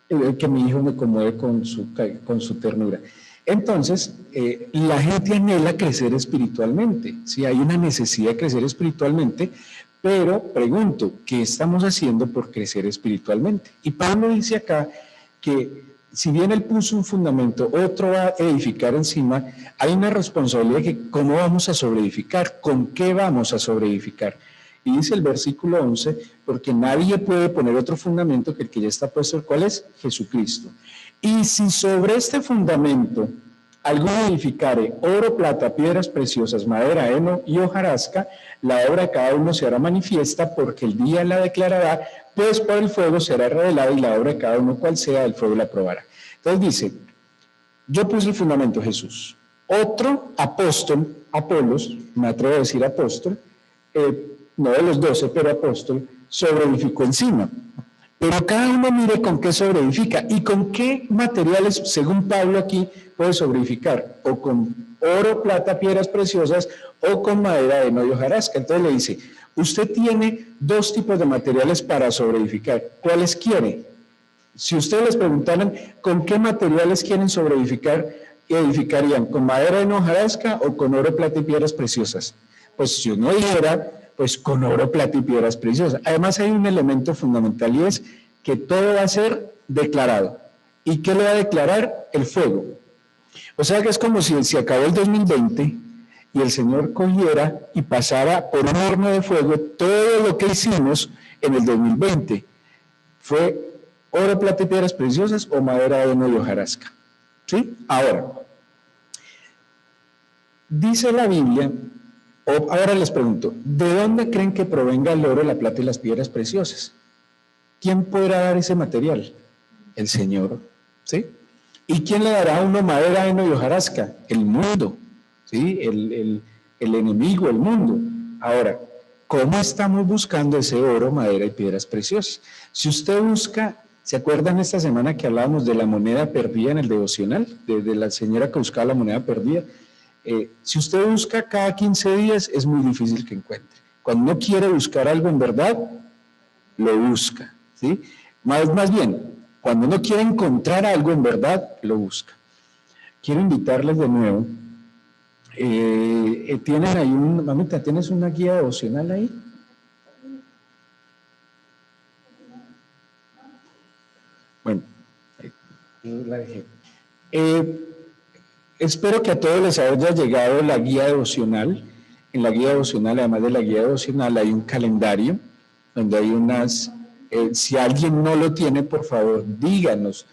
Que mi hijo me conmueve con su ternura. Entonces, la gente anhela crecer espiritualmente, ¿sí? Hay una necesidad de crecer espiritualmente, pero pregunto, ¿qué estamos haciendo por crecer espiritualmente? Y Pablo dice acá que si bien él puso un fundamento, otro va a edificar encima, hay una responsabilidad de cómo vamos a sobreedificar, con qué vamos a sobreedificar. Y dice el versículo 11, porque nadie puede poner otro fundamento que el que ya está puesto, ¿cuál es? Jesucristo. Y si sobre este fundamento alguno edificare oro, plata, piedras preciosas, madera, heno y hojarasca, la obra de cada uno se hará manifiesta, porque el día la declarará, pues por el fuego será revelada, y la obra de cada uno, cual sea, el fuego la probará. Entonces dice, yo puse el fundamento, Jesús. Otro apóstol, Apolos, me atrevo a decir apóstol, no de los 12, pero apóstol, sobreedificó encima. Pero cada uno mire con qué sobreedifica y con qué materiales, según Pablo aquí, puede sobreedificar, o con oro, plata, piedras preciosas, o con madera, heno y hojarasca. Entonces le dice, usted tiene dos tipos de materiales para sobreedificar. ¿Cuáles quiere? Si ustedes les preguntaran con qué materiales quieren sobreedificar, edificarían, ¿con madera, heno, hojarasca o con oro, plata y piedras preciosas? Pues si uno dijera, pues con oro, plata y piedras preciosas. Además hay un elemento fundamental y es que todo va a ser declarado. ¿Y qué le va a declarar? El fuego. O sea que es como si se acabó el 2020 y el Señor cogiera y pasara por un horno de fuego todo lo que hicimos en el 2020. Fue oro, plata y piedras preciosas o madera, heno y hojarasca. ¿Sí? Ahora, dice la Biblia, ahora les pregunto, ¿de dónde creen que provenga el oro, la plata y las piedras preciosas? ¿Quién podrá dar ese material? El Señor, ¿sí? ¿Y quién le dará a uno madera, heno y hojarasca? El mundo, ¿sí? El enemigo, el mundo. Ahora, ¿cómo estamos buscando ese oro, madera y piedras preciosas? Si usted busca, ¿se acuerdan esta semana que hablábamos de la moneda perdida en el devocional? De la señora que buscaba la moneda perdida. Si usted busca cada 15 días, es muy difícil que encuentre. Cuando uno quiere buscar algo en verdad, lo busca, ¿sí? Más bien, cuando uno quiere encontrar algo en verdad, lo busca. Quiero invitarles de nuevo. Tienen ahí mamita, ¿tienes una guía devocional ahí? Bueno, ahí la dejé. Espero que a todos les haya llegado la guía devocional. En la guía devocional, además de la guía devocional, hay un calendario donde hay unas... si alguien no lo tiene, por favor, díganos.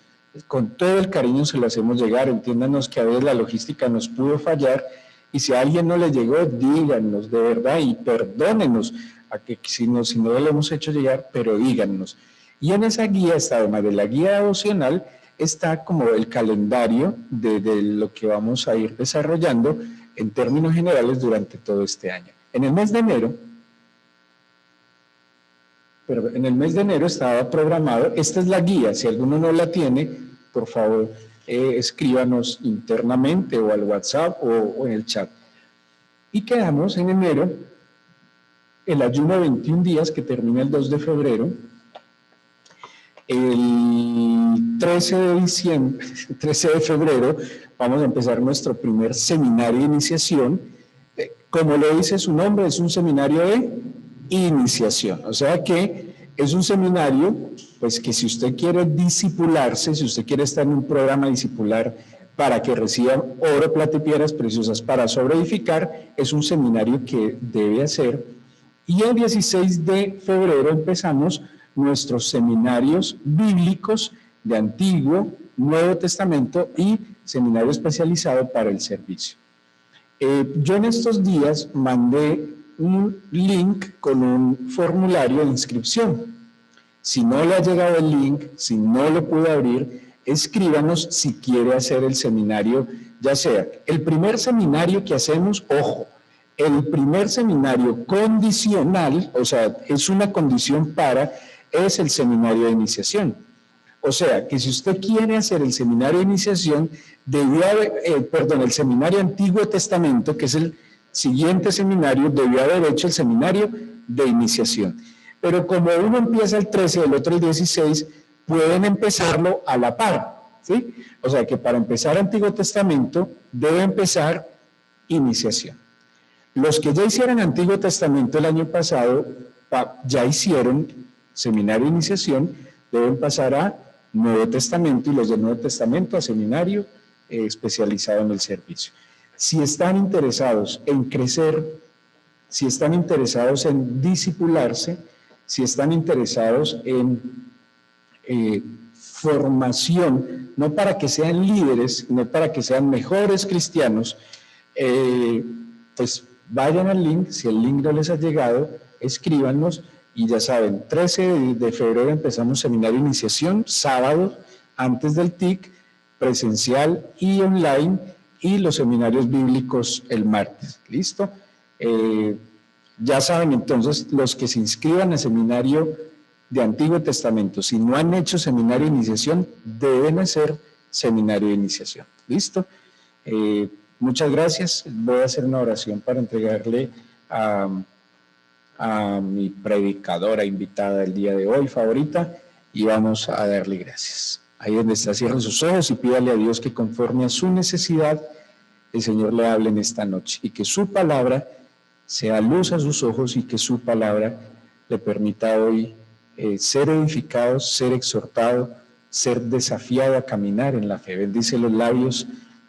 Con todo el cariño se lo hacemos llegar. Entiéndanos que a veces la logística nos pudo fallar. Y si a alguien no le llegó, díganos de verdad y perdónenos a que si no lo hemos hecho llegar, pero díganos. Y en esa guía está, además de la guía devocional, está como el calendario de lo que vamos a ir desarrollando en términos generales durante todo este año. En el mes de enero estaba programado, esta es la guía, si alguno no la tiene, por favor, escríbanos internamente o al WhatsApp o en el chat. Y quedamos en enero, el ayuno de 21 días que termina el 2 de febrero, el 13 de febrero, vamos a empezar nuestro primer seminario de iniciación. Como lo dice su nombre, es un seminario de iniciación. O sea que es un seminario, pues que si usted quiere discipularse, si usted quiere estar en un programa discipular para que reciba oro, plata y piedras preciosas para sobreedificar, es un seminario que debe hacer. Y el 16 de febrero empezamos nuestros seminarios bíblicos de Antiguo, Nuevo Testamento y seminario especializado para el servicio. Yo en estos días mandé un link con un formulario de inscripción. Si no le ha llegado el link, si no lo pudo abrir, escríbanos si quiere hacer el seminario, ya sea el primer seminario que hacemos, ojo, el primer seminario condicional, o sea, es una condición es el seminario de iniciación. O sea, que si usted quiere hacer el seminario de iniciación, el seminario Antiguo Testamento, que es el siguiente seminario, debió haber hecho el seminario de iniciación. Pero como uno empieza el 13, el otro el 16, pueden empezarlo a la par, ¿sí? O sea que para empezar Antiguo Testamento debe empezar iniciación. Los que ya hicieron Antiguo Testamento el año pasado, ya hicieron seminario de iniciación, deben pasar a Nuevo Testamento, y los del Nuevo Testamento a seminario especializado en el servicio. Si están interesados en crecer, si están interesados en discipularse, si están interesados en formación, no para que sean líderes, no para que sean mejores cristianos, pues vayan al link. Si el link no les ha llegado, escríbanos, y ya saben, 13 de febrero empezamos seminario de iniciación, sábado, antes del TIC, presencial y online, y los seminarios bíblicos el martes. ¿Listo? Ya saben, entonces, los que se inscriban al seminario de Antiguo Testamento, si no han hecho seminario de iniciación, deben hacer seminario de iniciación. ¿Listo? Muchas gracias. Voy a hacer una oración para entregarle a mi predicadora invitada el día de hoy, favorita, y vamos a darle gracias. Ahí donde está, cierren sus ojos y pídale a Dios que conforme a su necesidad, el Señor le hable en esta noche, y que su palabra sea luz a sus ojos, y que su palabra le permita hoy ser edificado, ser exhortado, ser desafiado a caminar en la fe. Bendice los labios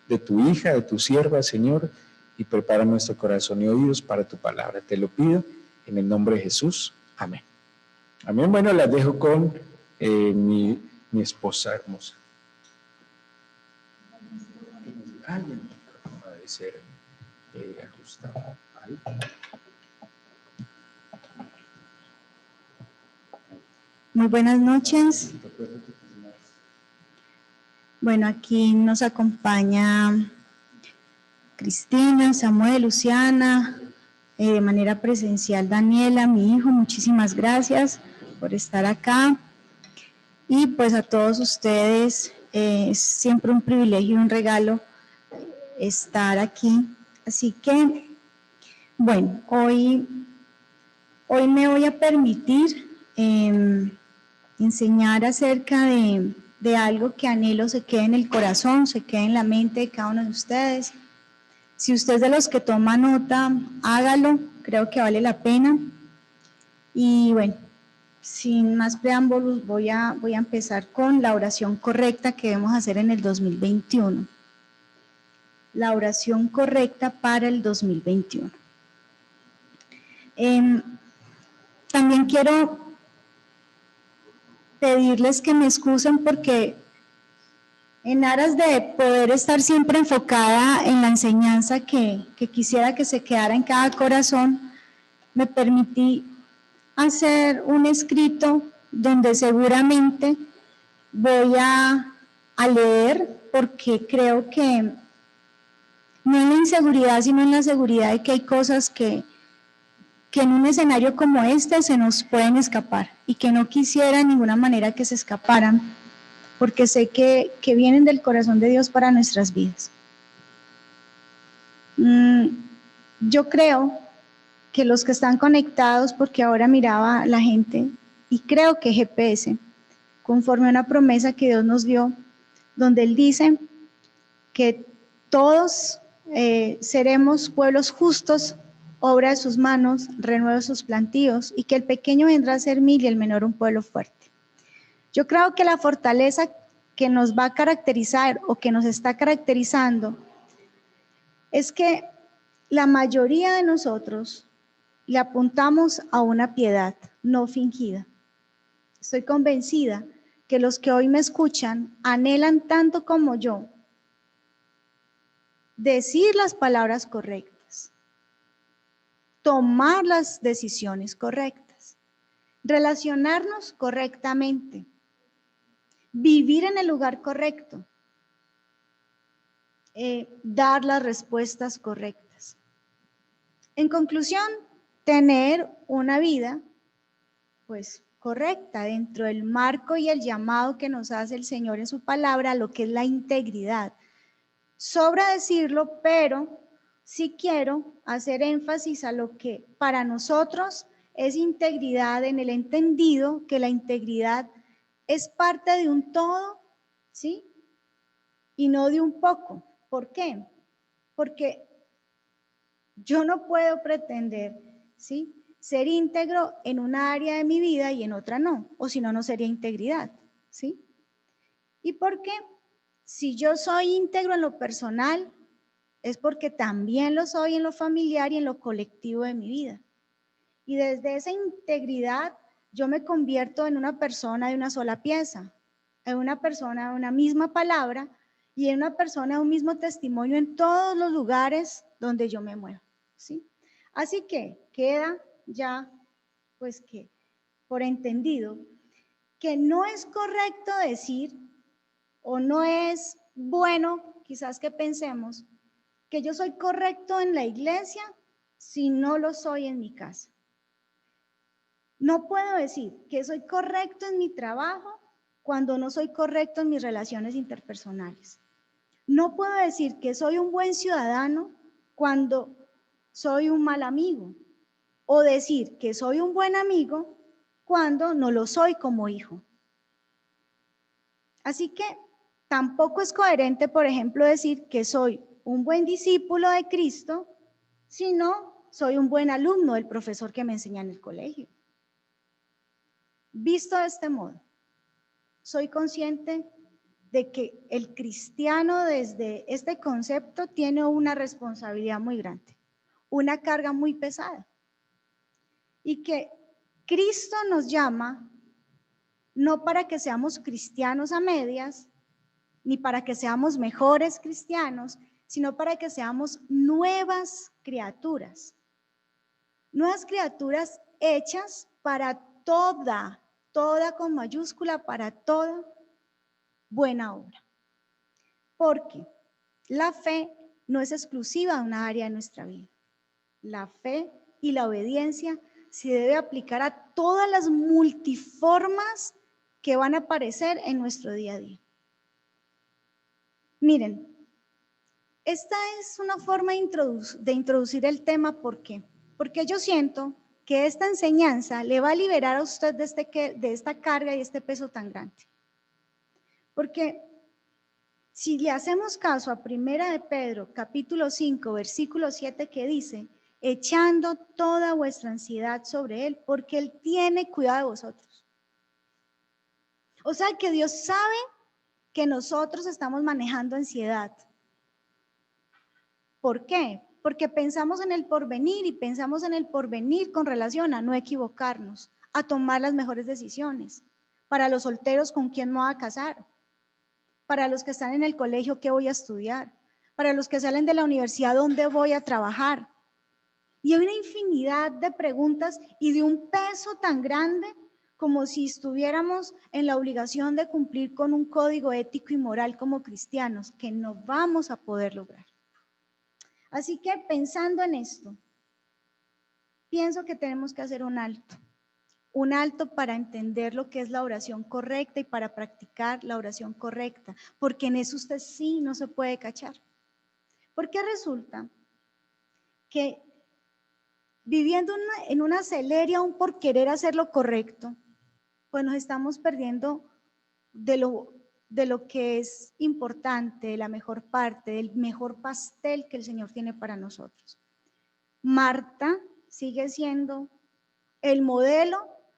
de tu hija, de tu sierva, Señor, y prepara nuestro corazón y oídos para tu palabra. Te lo pido en el nombre de Jesús. Amén. Amén. Bueno, las dejo con mi esposa hermosa. Ay, el micrófono debe ser ajustado. Ahí. Muy buenas noches. Bueno, aquí nos acompaña Cristina, Samuel, Luciana, de manera presencial Daniela, mi hijo. Muchísimas gracias por estar acá. Y pues a todos ustedes, es siempre un privilegio y un regalo estar aquí. Así que, bueno, hoy me voy a permitir enseñar acerca de algo que anhelo se quede en el corazón, se quede en la mente de cada uno de ustedes. Si usted es de los que toma nota, hágalo, creo que vale la pena. Y bueno, sin más preámbulos, voy a empezar con la oración correcta que debemos hacer en el 2021. La oración correcta para el 2021. También quiero pedirles que me excusen porque en aras de poder estar siempre enfocada en la enseñanza que quisiera que se quedara en cada corazón, me permití hacer un escrito donde seguramente voy a leer, porque creo que no en la inseguridad, sino en la seguridad de que hay cosas que en un escenario como este se nos pueden escapar, y que no quisiera de ninguna manera que se escaparan, porque sé que vienen del corazón de Dios para nuestras vidas. Yo creo que los que están conectados, porque ahora miraba la gente, y creo que GPS, conforme a una promesa que Dios nos dio, donde Él dice que todos seremos pueblos justos, obra de sus manos, renuevo de sus plantíos, y que el pequeño vendrá a ser 1000 y el menor un pueblo fuerte. Yo creo que la fortaleza que nos va a caracterizar o que nos está caracterizando es que la mayoría de nosotros le apuntamos a una piedad no fingida. Estoy convencida que los que hoy me escuchan anhelan tanto como yo decir las palabras correctas, tomar las decisiones correctas, relacionarnos correctamente, vivir en el lugar correcto, dar las respuestas correctas. En conclusión, tener una vida pues correcta dentro del marco y el llamado que nos hace el Señor en su palabra, lo que es la integridad. Sobra decirlo, pero sí quiero hacer énfasis a lo que para nosotros es integridad, en el entendido que la integridad es parte de un todo, ¿sí? Y no de un poco. ¿Por qué? Porque yo no puedo pretender, ¿sí?, ser íntegro en una área de mi vida y en otra no, o si no, no sería integridad, ¿sí? ¿Y por qué? Si yo soy íntegro en lo personal, es porque también lo soy en lo familiar y en lo colectivo de mi vida. Y desde esa integridad yo me convierto en una persona de una sola pieza, en una persona de una misma palabra y en una persona de un mismo testimonio en todos los lugares donde yo me muevo, ¿sí? Así que queda ya, pues que por entendido, que no es correcto decir o no es bueno, quizás que pensemos, que yo soy correcto en la iglesia si no lo soy en mi casa. No puedo decir que soy correcto en mi trabajo cuando no soy correcto en mis relaciones interpersonales. No puedo decir que soy un buen ciudadano cuando soy un mal amigo. O decir que soy un buen amigo cuando no lo soy como hijo. Así que tampoco es coherente, por ejemplo, decir que soy un buen discípulo de Cristo si no soy un buen alumno del profesor que me enseña en el colegio. Visto de este modo, soy consciente de que el cristiano desde este concepto tiene una responsabilidad muy grande, una carga muy pesada, y que Cristo nos llama no para que seamos cristianos a medias, ni para que seamos mejores cristianos, sino para que seamos nuevas criaturas. Nuevas criaturas hechas para toda con mayúscula, para toda buena obra. Porque la fe no es exclusiva de una área de nuestra vida. La fe y la obediencia se debe aplicar a todas las multiformas que van a aparecer en nuestro día a día. Miren, esta es una forma de introducir el tema. ¿Por qué? Porque yo siento que esta enseñanza le va a liberar a usted de esta carga y este peso tan grande. Porque si le hacemos caso a 1 de Pedro, capítulo 5, versículo 7, que dice, echando toda vuestra ansiedad sobre Él, porque Él tiene cuidado de vosotros. O sea que Dios sabe que nosotros estamos manejando ansiedad. ¿Por qué? Porque pensamos en el porvenir y pensamos en el porvenir con relación a no equivocarnos, a tomar las mejores decisiones. Para los solteros, ¿con quién me voy a casar? Para los que están en el colegio, ¿qué voy a estudiar? Para los que salen de la universidad, ¿dónde voy a trabajar? Y hay una infinidad de preguntas y de un peso tan grande como si estuviéramos en la obligación de cumplir con un código ético y moral como cristianos, que no vamos a poder lograr. Así que pensando en esto, pienso que tenemos que hacer un alto para entender lo que es la oración correcta y para practicar la oración correcta, porque en eso usted sí no se puede cachar. Porque resulta que viviendo en una celeria aún por querer hacer lo correcto, pues nos estamos perdiendo de lo que es importante, de la mejor parte, del mejor pastel que el Señor tiene para nosotros. Marta sigue siendo el modelo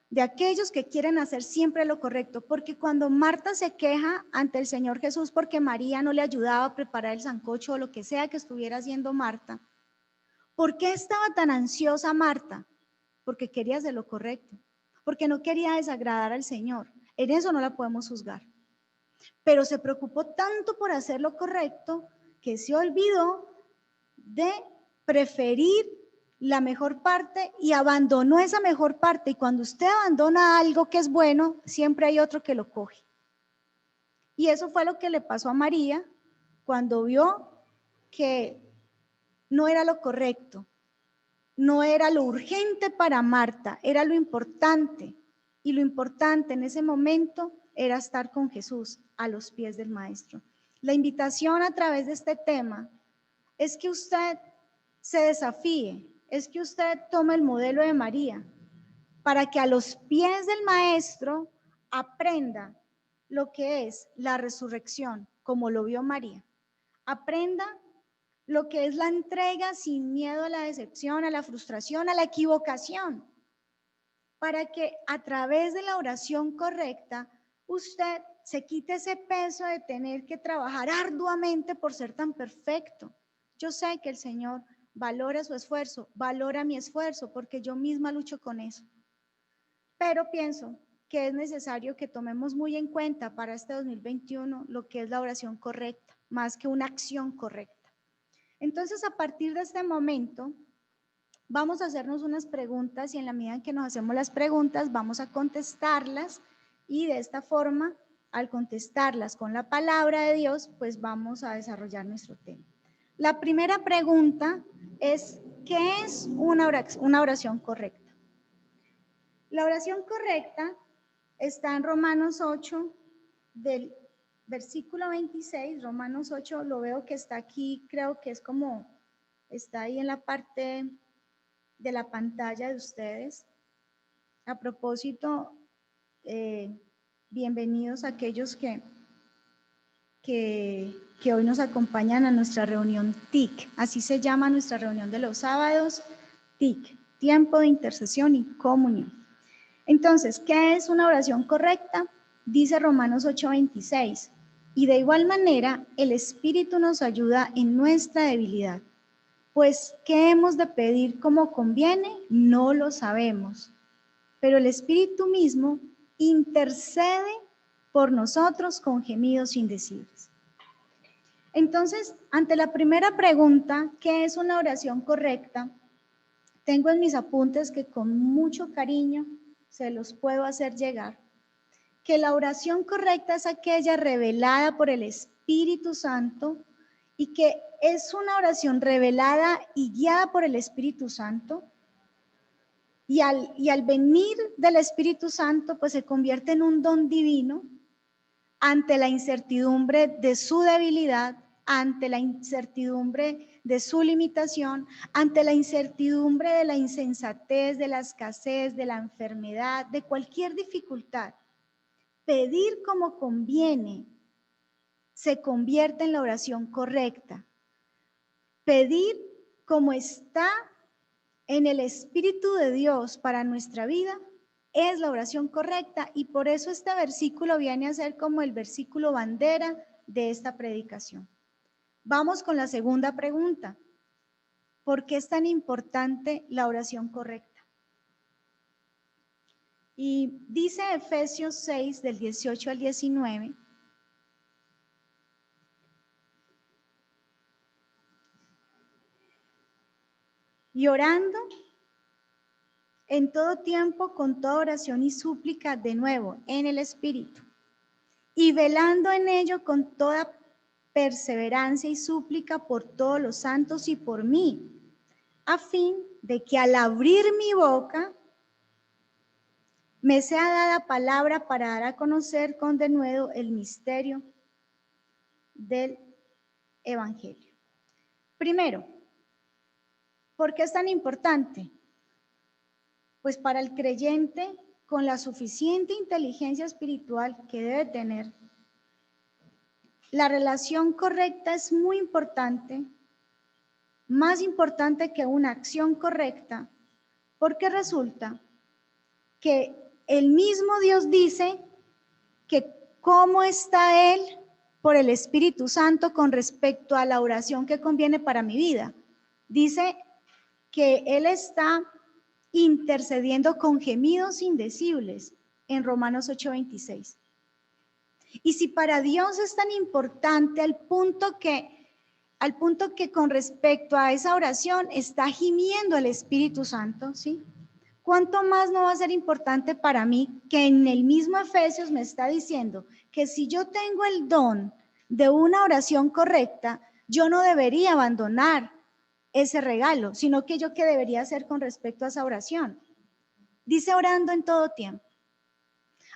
de aquellos que quieren hacer siempre lo correcto, porque cuando Marta se queja ante el Señor Jesús porque María no le ayudaba a preparar el sancocho o lo que sea que estuviera haciendo Marta, ¿por qué estaba tan ansiosa Marta? Porque quería hacer lo correcto, porque no quería desagradar al Señor. En eso no la podemos juzgar. Pero se preocupó tanto por hacer lo correcto que se olvidó de preferir la mejor parte y abandonó esa mejor parte. Y cuando usted abandona algo que es bueno, siempre hay otro que lo coge. Y eso fue lo que le pasó a María cuando vio que no era lo correcto, no era lo urgente para Marta, era lo importante. Y lo importante en ese momento era estar con Jesús a los pies del Maestro. La invitación a través de este tema es que usted se desafíe, es que usted tome el modelo de María para que a los pies del Maestro aprenda lo que es la resurrección, como lo vio María. Aprenda lo que es la entrega sin miedo a la decepción, a la frustración, a la equivocación, para que a través de la oración correcta usted se quite ese peso de tener que trabajar arduamente por ser tan perfecto. Yo sé que el Señor valora su esfuerzo, valora mi esfuerzo, porque yo misma lucho con eso. Pero pienso que es necesario que tomemos muy en cuenta para este 2021 lo que es la oración correcta, más que una acción correcta. Entonces, a partir de este momento, vamos a hacernos unas preguntas y en la medida en que nos hacemos las preguntas, vamos a contestarlas y de esta forma, al contestarlas con la palabra de Dios, pues vamos a desarrollar nuestro tema. La primera pregunta es, ¿qué es una oración correcta? La oración correcta está en Romanos 8, del versículo 26, Romanos 8, lo veo que está aquí, creo que es como, está ahí en la parte de la pantalla de ustedes. A propósito, bienvenidos a aquellos que hoy nos acompañan a nuestra reunión TIC, así se llama nuestra reunión de los sábados, TIC, tiempo de intercesión y comunión. Entonces, ¿qué es una oración correcta? Dice Romanos 8:26, y de igual manera el Espíritu nos ayuda en nuestra debilidad, pues ¿qué hemos de pedir como conviene? No lo sabemos, pero el Espíritu mismo intercede por nosotros con gemidos indecibles. Entonces, ante la primera pregunta, ¿qué es una oración correcta? Tengo en mis apuntes que con mucho cariño se los puedo hacer llegar, que la oración correcta es aquella revelada por el Espíritu Santo y que es una oración revelada y guiada por el Espíritu Santo y al venir del Espíritu Santo pues se convierte en un don divino ante la incertidumbre de su debilidad, ante la incertidumbre de su limitación, ante la incertidumbre de la insensatez, de la escasez, de la enfermedad, de cualquier dificultad. Pedir como conviene se convierte en la oración correcta. Pedir como está en el Espíritu de Dios para nuestra vida es la oración correcta y por eso este versículo viene a ser como el versículo bandera de esta predicación. Vamos con la segunda pregunta. ¿Por qué es tan importante la oración correcta? Y dice Efesios 6, del 18 al 19, y orando en todo tiempo con toda oración y súplica, de nuevo, en el Espíritu, y velando en ello con toda perseverancia y súplica por todos los santos y por mí, a fin de que al abrir mi boca me sea dada palabra para dar a conocer con denuedo el misterio del Evangelio. Primero, ¿por qué es tan importante? Pues para el creyente, con la suficiente inteligencia espiritual que debe tener, la relación correcta es muy importante, más importante que una acción correcta, porque resulta que el mismo Dios dice que cómo está Él por el Espíritu Santo con respecto a la oración que conviene para mi vida. Dice que Él está intercediendo con gemidos indecibles en Romanos 8:26. Y si para Dios es tan importante al punto que con respecto a esa oración está gimiendo el Espíritu Santo, ¿sí? ¿Cuánto más no va a ser importante para mí que en el mismo Efesios me está diciendo que si yo tengo el don de una oración correcta, yo no debería abandonar ese regalo, sino que yo qué debería hacer con respecto a esa oración? Dice orando en todo tiempo.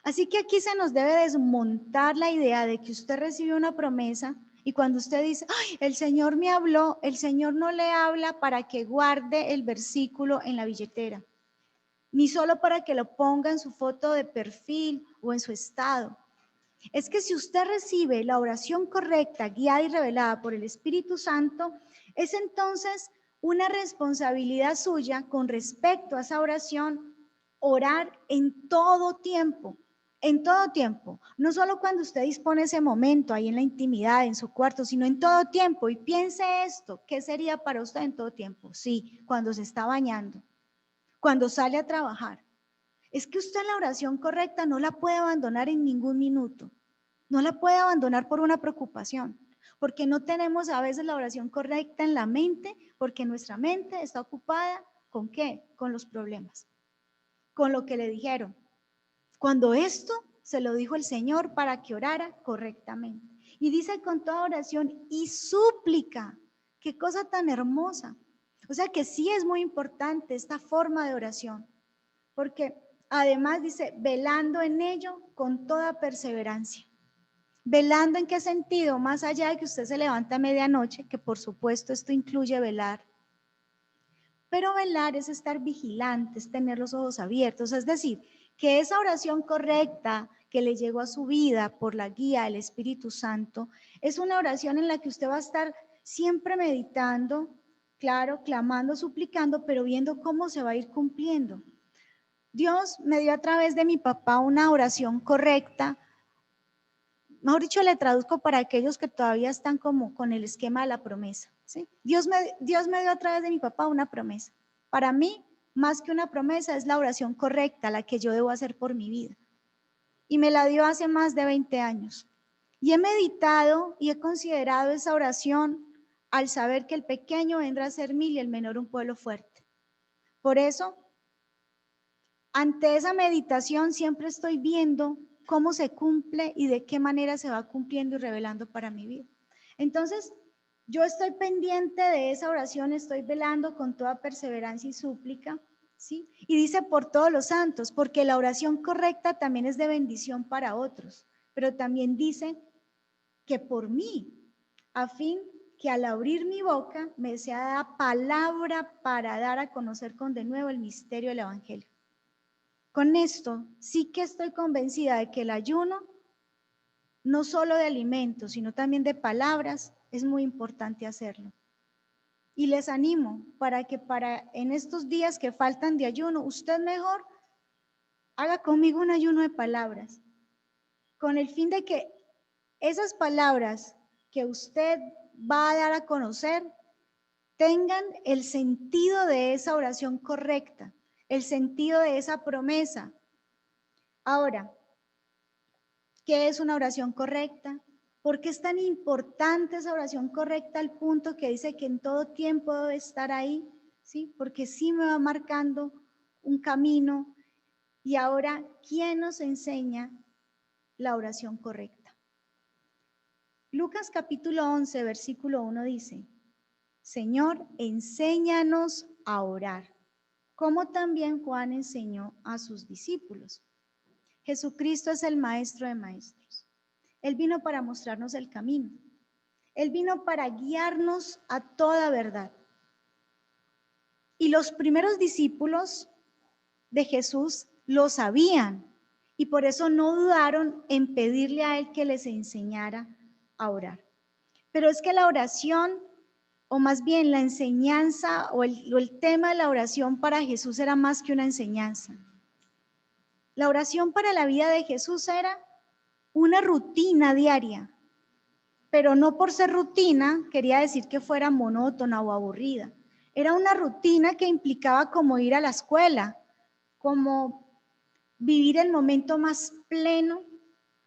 Así que aquí se nos debe desmontar la idea de que usted recibe una promesa y cuando usted dice, ay, el Señor me habló, el Señor no le habla para que guarde el versículo en la billetera, ni solo para que lo ponga en su foto de perfil o en su estado. Es que si usted recibe la oración correcta, guiada y revelada por el Espíritu Santo, es entonces una responsabilidad suya con respecto a esa oración, orar en todo tiempo. En todo tiempo, no solo cuando usted dispone ese momento ahí en la intimidad, en su cuarto, sino en todo tiempo. Y piense esto, ¿qué sería para usted en todo tiempo? Sí, cuando se está bañando, cuando sale a trabajar. Es que usted la oración correcta no la puede abandonar en ningún minuto. No la puede abandonar por una preocupación, porque no tenemos a veces la oración correcta en la mente, porque nuestra mente está ocupada ¿con qué? Con los problemas, con lo que le dijeron. Cuando esto se lo dijo el Señor para que orara correctamente. Y dice con toda oración y súplica. Qué cosa tan hermosa. O sea que sí es muy importante esta forma de oración, porque además dice, velando en ello con toda perseverancia. ¿Velando en qué sentido? Más allá de que usted se levanta a medianoche, que por supuesto esto incluye velar. Pero velar es estar vigilante, es tener los ojos abiertos, es decir, que esa oración correcta que le llegó a su vida por la guía del Espíritu Santo, es una oración en la que usted va a estar siempre meditando, claro, clamando, suplicando, pero viendo cómo se va a ir cumpliendo. Dios me dio a través de mi papá una oración correcta, mejor dicho, le traduzco para aquellos que todavía están como con el esquema de la promesa, ¿sí? Dios me dio a través de mi papá una promesa. Para mí, más que una promesa, es la oración correcta, la que yo debo hacer por mi vida. Y me la dio hace más de 20 años. Y he meditado y he considerado esa oración al saber que el pequeño vendrá a ser 1000 y el menor un pueblo fuerte. Por eso, ante esa meditación siempre estoy viendo cómo se cumple y de qué manera se va cumpliendo y revelando para mi vida. Entonces, yo estoy pendiente de esa oración, estoy velando con toda perseverancia y súplica, ¿sí? Y dice por todos los santos, porque la oración correcta también es de bendición para otros, pero también dice que por mí, a fin que al abrir mi boca me sea dada palabra para dar a conocer con de nuevo el misterio del Evangelio. Con esto sí que estoy convencida de que el ayuno, no solo de alimentos, sino también de palabras, es muy importante hacerlo. Y les animo para que en estos días que faltan de ayuno, usted mejor haga conmigo un ayuno de palabras, con el fin de que esas palabras que usted va a dar a conocer tengan el sentido de esa oración correcta, el sentido de esa promesa. Ahora, ¿qué es una oración correcta? ¿Por qué es tan importante esa oración correcta al punto que dice que en todo tiempo debe estar ahí? ¿Sí? Porque sí me va marcando un camino. Y ahora, ¿quién nos enseña la oración correcta? Lucas capítulo 11, versículo 1 dice, Señor, enséñanos a orar, como también Juan enseñó a sus discípulos. Jesucristo es el maestro de maestros. Él vino para mostrarnos el camino. Él vino para guiarnos a toda verdad. Y los primeros discípulos de Jesús lo sabían y por eso no dudaron en pedirle a Él que les enseñara a orar. Pero es que la oración, o más bien la enseñanza o el tema de la oración para Jesús era más que una enseñanza. La oración para la vida de Jesús era una rutina diaria, pero no por ser rutina quería decir que fuera monótona o aburrida. Era una rutina que implicaba como ir a la escuela, como vivir el momento más pleno,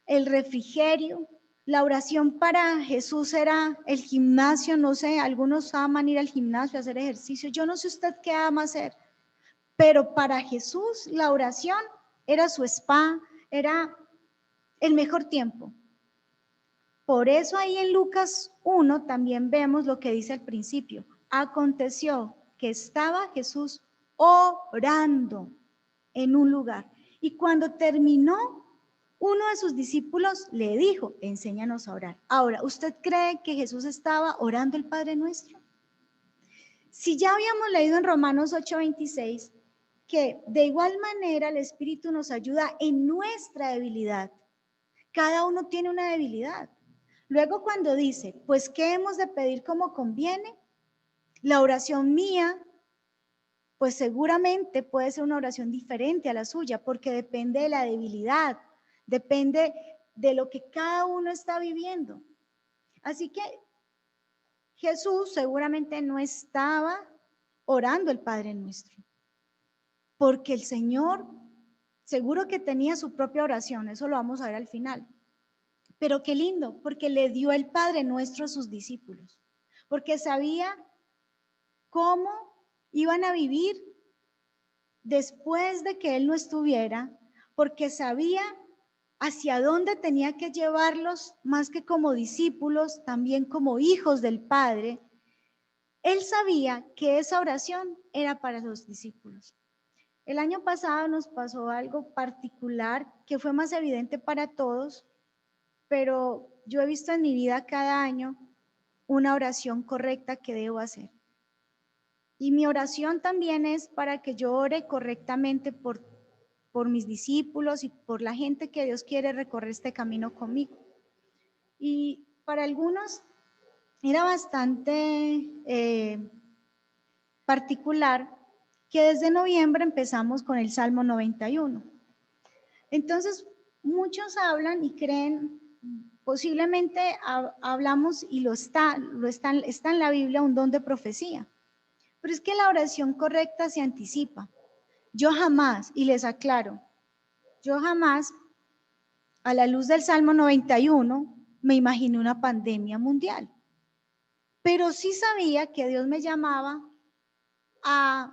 el refrigerio. La oración para Jesús era el gimnasio, no sé, algunos aman ir al gimnasio a hacer ejercicio. Yo no sé usted qué ama hacer, pero para Jesús la oración era su spa, era el mejor tiempo. Por eso ahí en Lucas 1 también vemos lo que dice al principio. Aconteció que estaba Jesús orando en un lugar. Y cuando terminó, uno de sus discípulos le dijo, enséñanos a orar. Ahora, ¿usted cree que Jesús estaba orando el Padre Nuestro? Si ya habíamos leído en Romanos 8:26 que de igual manera el Espíritu nos ayuda en nuestra debilidad, Cada uno tiene una debilidad. Luego cuando dice, pues ¿qué hemos de pedir como conviene? La oración mía, pues seguramente puede ser una oración diferente a la suya, porque depende de la debilidad, depende de lo que cada uno está viviendo. Así que Jesús seguramente no estaba orando el Padre Nuestro, porque el Señor seguro que tenía su propia oración, eso lo vamos a ver al final. Pero qué lindo, porque le dio el Padre Nuestro a sus discípulos, porque sabía cómo iban a vivir después de que Él no estuviera, porque sabía hacia dónde tenía que llevarlos, más que como discípulos, también como hijos del Padre. Él sabía que esa oración era para los discípulos. El año pasado nos pasó algo particular que fue más evidente para todos, pero yo he visto en mi vida cada año una oración correcta que debo hacer. Y mi oración también es para que yo ore correctamente por mis discípulos y por la gente que Dios quiere recorrer este camino conmigo. Y para algunos era bastante particular que desde noviembre empezamos con el Salmo 91. Entonces, muchos hablan y creen, posiblemente hablamos y está en la Biblia un don de profecía. Pero es que la oración correcta se anticipa. Yo jamás, y les aclaro, yo jamás, a la luz del Salmo 91, me imaginé una pandemia mundial. Pero sí sabía que Dios me llamaba a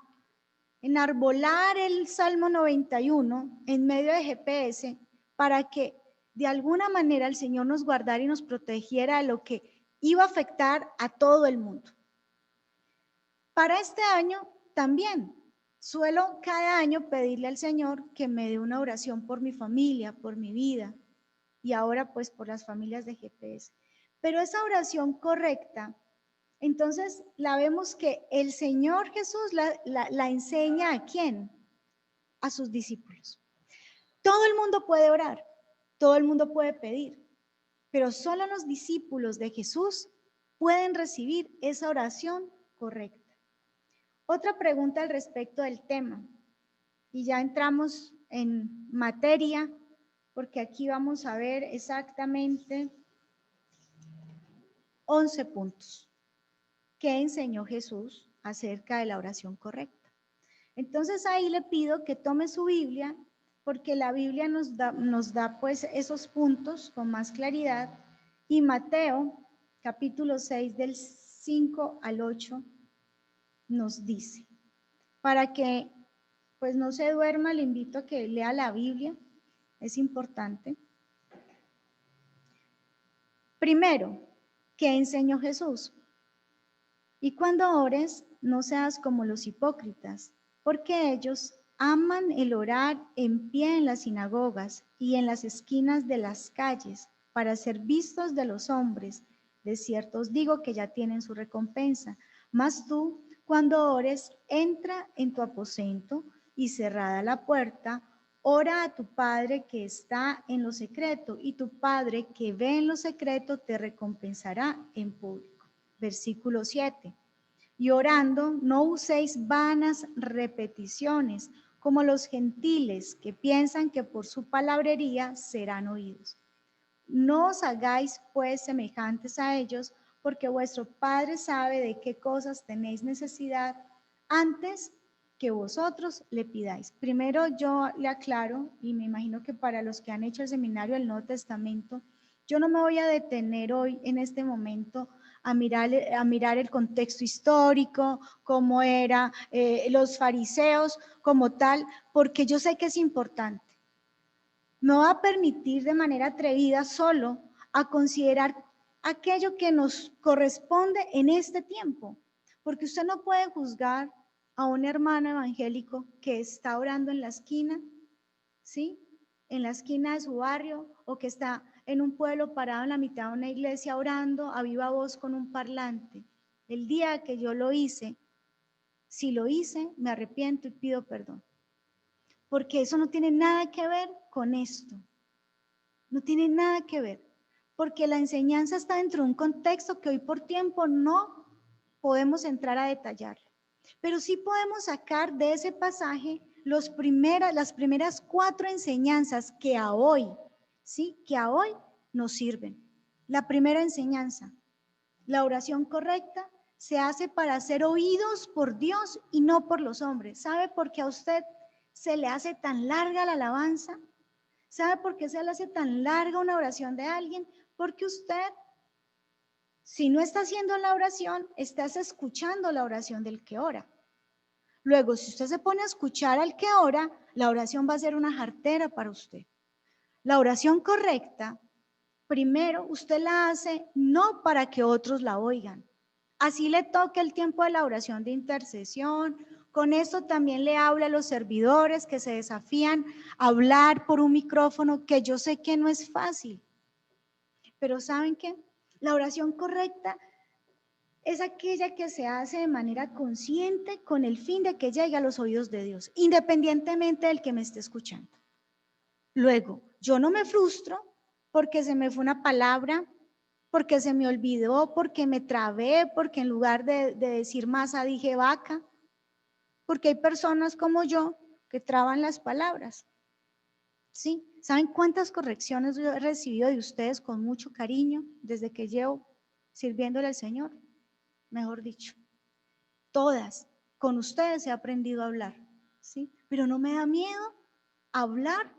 enarbolar el Salmo 91 en medio de GPS para que de alguna manera el Señor nos guardara y nos protegiera de lo que iba a afectar a todo el mundo. Para este año también suelo cada año pedirle al Señor que me dé una oración por mi familia, por mi vida y ahora pues por las familias de GPS. Pero esa oración correcta, entonces la vemos que el Señor Jesús la enseña ¿a quién? A sus discípulos. Todo el mundo puede orar, todo el mundo puede pedir, pero solo los discípulos de Jesús pueden recibir esa oración correcta. Otra pregunta al respecto del tema, y ya entramos en materia, porque aquí vamos a ver exactamente 11 puntos que enseñó Jesús acerca de la oración correcta. Entonces ahí le pido que tome su Biblia, porque la Biblia nos da pues esos puntos con más claridad, y Mateo capítulo 6 del 5 al 8 nos dice, para que pues no se duerma, le invito a que lea la Biblia, es importante. Primero, ¿qué enseñó Jesús? Y cuando ores, no seas como los hipócritas, porque ellos aman el orar en pie en las sinagogas y en las esquinas de las calles para ser vistos de los hombres. De cierto os digo que ya tienen su recompensa. Mas tú, cuando ores, entra en tu aposento y cerrada la puerta, ora a tu Padre que está en lo secreto, y tu Padre que ve en lo secreto te recompensará en público. Versículo 7. Y orando, no uséis vanas repeticiones, como los gentiles que piensan que por su palabrería serán oídos. No os hagáis pues semejantes a ellos, porque vuestro Padre sabe de qué cosas tenéis necesidad antes que vosotros le pidáis. Primero yo le aclaro, y me imagino que para los que han hecho el seminario del Nuevo Testamento, yo no me voy a detener hoy en este momento a mirar el contexto histórico, cómo eran los fariseos como tal, porque yo sé que es importante. Me va a permitir de manera atrevida solo a considerar aquello que nos corresponde en este tiempo, porque usted no puede juzgar a un hermano evangélico que está orando en la esquina, ¿sí? En la esquina de su barrio, o que está en un pueblo parado en la mitad de una iglesia orando a viva voz con un parlante. El día que yo lo hice, si lo hice, me arrepiento y pido perdón, porque eso no tiene nada que ver con esto. No tiene nada que ver, porque la enseñanza está dentro de un contexto que hoy por tiempo no podemos entrar a detallar. Pero sí podemos sacar de ese pasaje las primeras 4 enseñanzas que a hoy, ¿sí? Que a hoy nos sirven. La primera enseñanza, la oración correcta se hace para ser oídos por Dios y no por los hombres. ¿Sabe por qué a usted se le hace tan larga la alabanza? ¿Sabe por qué se le hace tan larga una oración de alguien? Porque usted, si no está haciendo la oración, estás escuchando la oración del que ora. Luego, si usted se pone a escuchar al que ora, la oración va a ser una jartera para usted. La oración correcta, primero, usted la hace no para que otros la oigan. Así le toca el tiempo de la oración de intercesión. Con esto también le habla a los servidores que se desafían a hablar por un micrófono, que yo sé que no es fácil. Pero ¿saben qué? La oración correcta es aquella que se hace de manera consciente con el fin de que llegue a los oídos de Dios, independientemente del que me esté escuchando. Luego, yo no me frustro porque se me fue una palabra, porque se me olvidó, porque me trabé, porque en lugar de decir masa dije vaca, porque hay personas como yo que traban las palabras. ¿Sí? ¿Saben cuántas correcciones yo he recibido de ustedes con mucho cariño desde que llevo sirviéndole al Señor? Mejor dicho, todas. Con ustedes he aprendido a hablar, ¿sí? Pero no me da miedo hablar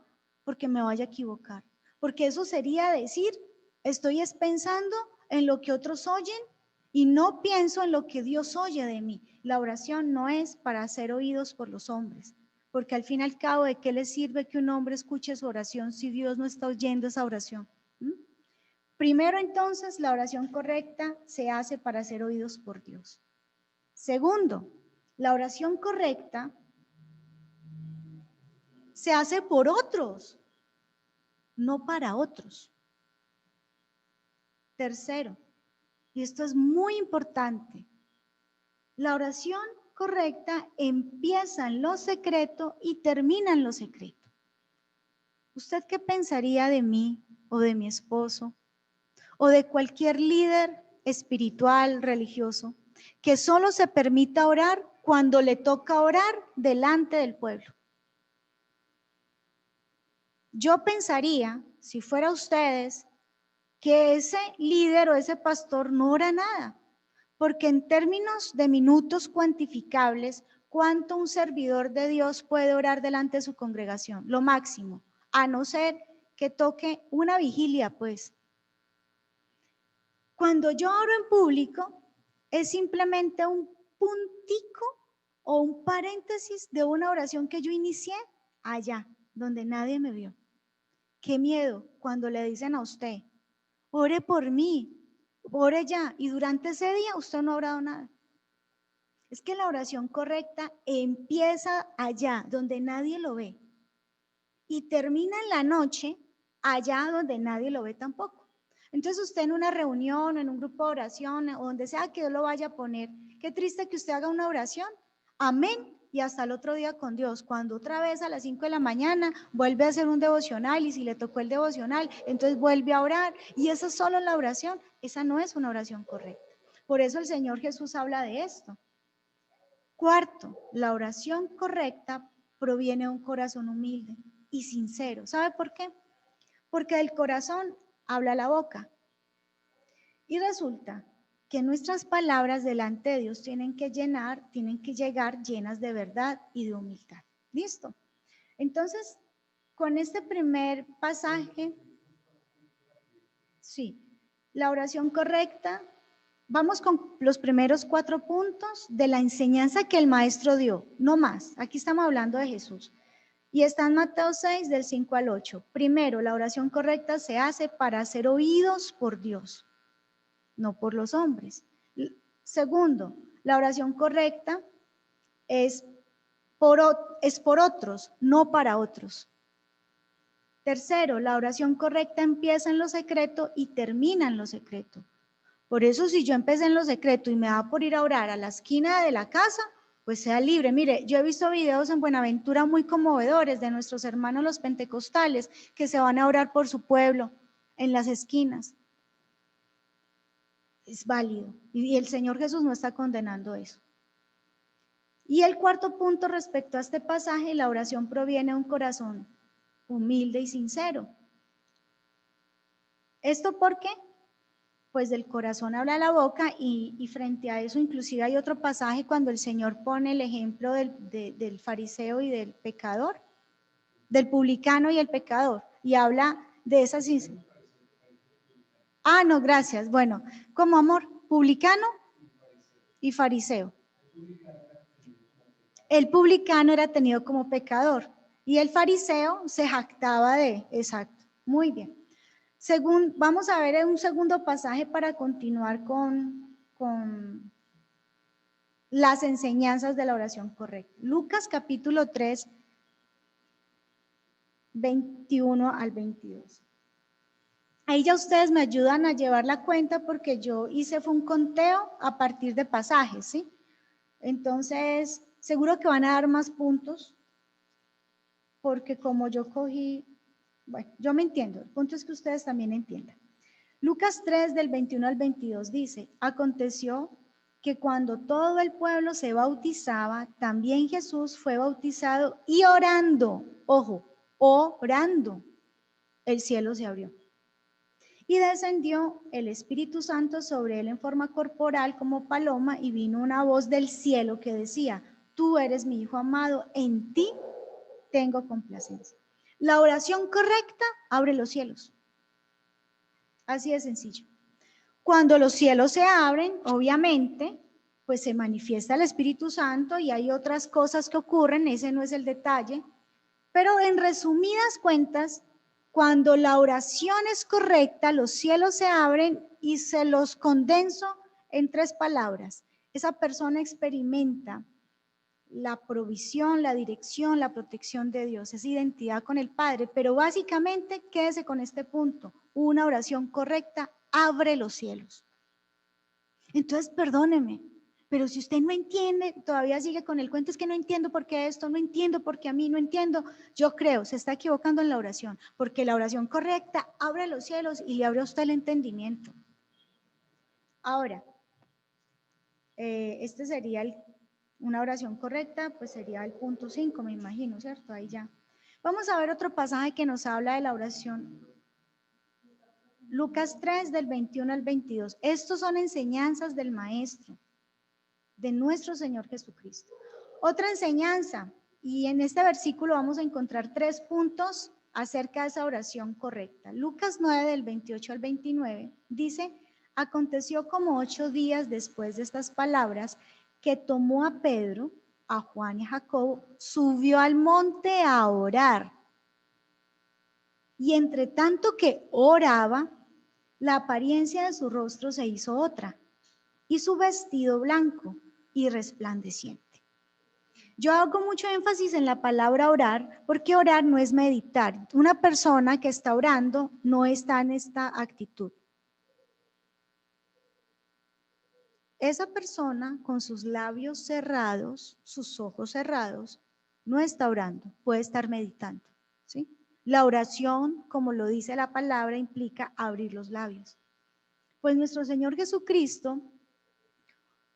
porque me vaya a equivocar, porque eso sería decir, estoy pensando en lo que otros oyen y no pienso en lo que Dios oye de mí. La oración no es para ser oídos por los hombres, porque al fin y al cabo, ¿de qué le sirve que un hombre escuche su oración si Dios no está oyendo esa oración? Primero, entonces, la oración correcta se hace para ser oídos por Dios. Segundo, la oración correcta se hace por otros, no para otros. Tercero, y esto es muy importante, la oración correcta empieza en lo secreto y termina en lo secreto. ¿Usted qué pensaría de mí o de mi esposo o de cualquier líder espiritual, religioso, que solo se permita orar cuando le toca orar delante del pueblo? Yo pensaría, si fuera ustedes, que ese líder o ese pastor no ora nada, porque en términos de minutos cuantificables, ¿cuánto un servidor de Dios puede orar delante de su congregación? Lo máximo, a no ser que toque una vigilia, pues. Cuando yo oro en público, es simplemente un puntico o un paréntesis de una oración que yo inicié allá, donde nadie me vio. Qué miedo cuando le dicen a usted, ore por mí, ore ya, y durante ese día usted no ha orado nada. Es que la oración correcta empieza allá, donde nadie lo ve, y termina en la noche, allá donde nadie lo ve tampoco. Entonces usted en una reunión, en un grupo de oración, o donde sea que Dios lo vaya a poner, qué triste que usted haga una oración, amén, y hasta el otro día con Dios. Cuando otra vez a las 5 de la mañana vuelve a hacer un devocional, y si le tocó el devocional, entonces vuelve a orar, y esa es solo la oración. Esa no es una oración correcta. Por eso el Señor Jesús habla de esto. Cuarto, la oración correcta proviene de un corazón humilde y sincero. ¿Sabe por qué? Porque del corazón habla la boca. Y resulta que nuestras palabras delante de Dios tienen que llegar llenas de verdad y de humildad. ¿Listo? Entonces, con este primer pasaje, sí, la oración correcta, vamos con los primeros 4 puntos de la enseñanza que el maestro dio, no más. Aquí estamos hablando de Jesús. Y está en Mateo 6, del 5 al 8. Primero, la oración correcta se hace para ser oídos por Dios, no por los hombres. Segundo, la oración correcta es por otros, no para otros. Tercero, la oración correcta empieza en lo secreto y termina en lo secreto. Por eso, si yo empecé en lo secreto y me da por ir a orar a la esquina de la casa, pues sea libre. Mire, yo he visto videos en Buenaventura muy conmovedores de nuestros hermanos los pentecostales que se van a orar por su pueblo en las esquinas. Es válido y el Señor Jesús no está condenando eso. Y el cuarto punto respecto a este pasaje, la oración proviene de un corazón humilde y sincero. ¿Esto por qué? Pues del corazón habla la boca y frente a eso inclusive hay otro pasaje cuando el Señor pone el ejemplo del fariseo y del pecador, del publicano y el pecador, y habla de esas... Ah, no, gracias. Bueno, como amor, publicano y fariseo. El publicano era tenido como pecador y el fariseo se jactaba de, exacto, muy bien. Vamos a ver un segundo pasaje para continuar con las enseñanzas de la oración correcta. Lucas capítulo 3, 21 al 22. Ahí ya ustedes me ayudan a llevar la cuenta porque yo fue un conteo a partir de pasajes, ¿sí? Entonces, seguro que van a dar más puntos porque como yo cogí, bueno, yo me entiendo, el punto es que ustedes también entiendan. Lucas 3 del 21 al 22 dice, aconteció que cuando todo el pueblo se bautizaba, también Jesús fue bautizado y orando, ojo, orando, el cielo se abrió. Y descendió el Espíritu Santo sobre él en forma corporal como paloma y vino una voz del cielo que decía, tú eres mi Hijo amado, en ti tengo complacencia. La oración correcta abre los cielos. Así de sencillo. Cuando los cielos se abren, obviamente, pues se manifiesta el Espíritu Santo y hay otras cosas que ocurren, ese no es el detalle, pero en resumidas cuentas, cuando la oración es correcta, los cielos se abren y se los condenso en 3 palabras. Esa persona experimenta la provisión, la dirección, la protección de Dios, es identidad con el Padre, pero básicamente quédese con este punto, una oración correcta abre los cielos. Entonces, perdóneme, pero si usted no entiende, todavía sigue con el cuento, es que no entiendo por qué esto, no entiendo por qué a mí, no entiendo, yo creo, se está equivocando en la oración, porque la oración correcta abre los cielos y le abre a usted el entendimiento. Ahora, este sería una oración correcta, pues sería el punto 5, me imagino, ¿cierto? Ahí ya. Vamos a ver otro pasaje que nos habla de la oración. Lucas 3, del 21 al 22. Estos son enseñanzas del Maestro, de nuestro Señor Jesucristo. Otra enseñanza, y en este versículo vamos a encontrar 3 puntos acerca de esa oración correcta. Lucas 9, del 28 al 29, dice, aconteció como 8 días después de estas palabras, que tomó a Pedro, a Juan y a Jacobo, subió al monte a orar. Y entre tanto que oraba, la apariencia de su rostro se hizo otra, y su vestido blanco y resplandeciente. Yo hago mucho énfasis en la palabra orar, porque orar no es meditar. Una persona que está orando no está en esta actitud. Esa persona con sus labios cerrados, sus ojos cerrados, no está orando, puede estar meditando, ¿sí? La oración, como lo dice la palabra, implica abrir los labios. Pues nuestro Señor Jesucristo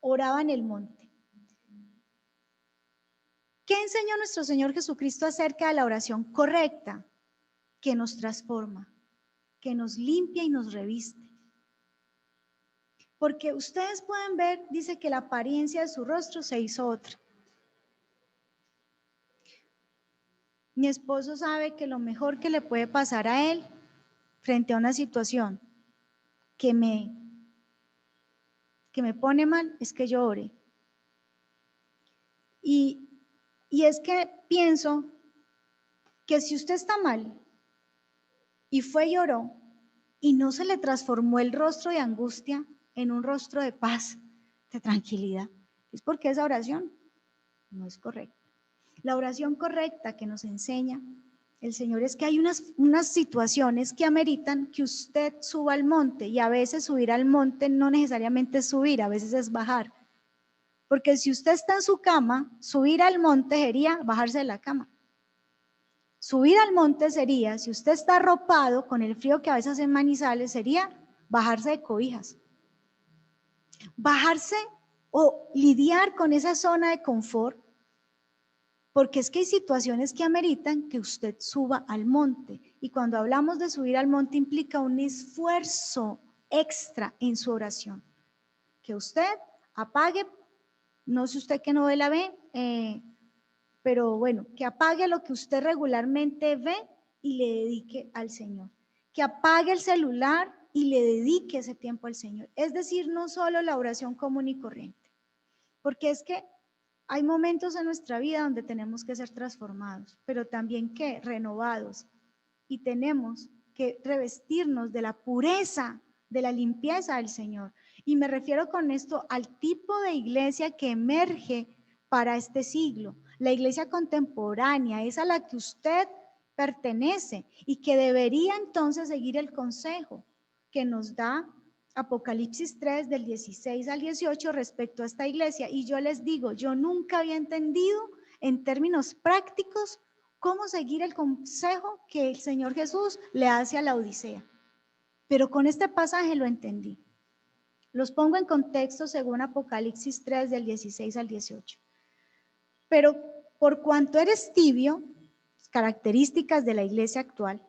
oraba en el monte. ¿Qué enseñó nuestro Señor Jesucristo acerca de la oración correcta? Que nos transforma, que nos limpia y nos reviste. Porque ustedes pueden ver, dice que la apariencia de su rostro se hizo otra. Mi esposo sabe que lo mejor que le puede pasar a él frente a una situación que me pone mal es que yo ore. Y es que pienso que si usted está mal y fue y oró y no se le transformó el rostro de angustia en un rostro de paz, de tranquilidad, es porque esa oración no es correcta. La oración correcta que nos enseña el Señor es que hay unas situaciones que ameritan que usted suba al monte, y a veces subir al monte no necesariamente es subir, a veces es bajar. Porque si usted está en su cama, subir al monte sería bajarse de la cama. Subir al monte sería, si usted está arropado con el frío que a veces en Manizales, sería bajarse de cobijas. Bajarse o lidiar con esa zona de confort, porque es que hay situaciones que ameritan que usted suba al monte. Y cuando hablamos de subir al monte implica un esfuerzo extra en su oración. Que usted apague, no sé usted qué novela ve, pero bueno, que apague lo que usted regularmente ve y le dedique al Señor. Que apague el celular y le dedique ese tiempo al Señor. Es decir, no solo la oración común y corriente, porque es que hay momentos en nuestra vida donde tenemos que ser transformados, pero también que renovados, y tenemos que revestirnos de la pureza, de la limpieza del Señor. Y me refiero con esto al tipo de iglesia que emerge para este siglo. La iglesia contemporánea es a la que usted pertenece y que debería entonces seguir el consejo que nos da Apocalipsis 3 del 16 al 18 respecto a esta iglesia. Y yo les digo, yo nunca había entendido en términos prácticos cómo seguir el consejo que el Señor Jesús le hace a la Odisea. Pero con este pasaje lo entendí. Los pongo en contexto según Apocalipsis 3 del 16 al 18. Pero por cuanto eres tibio, características de la iglesia actual,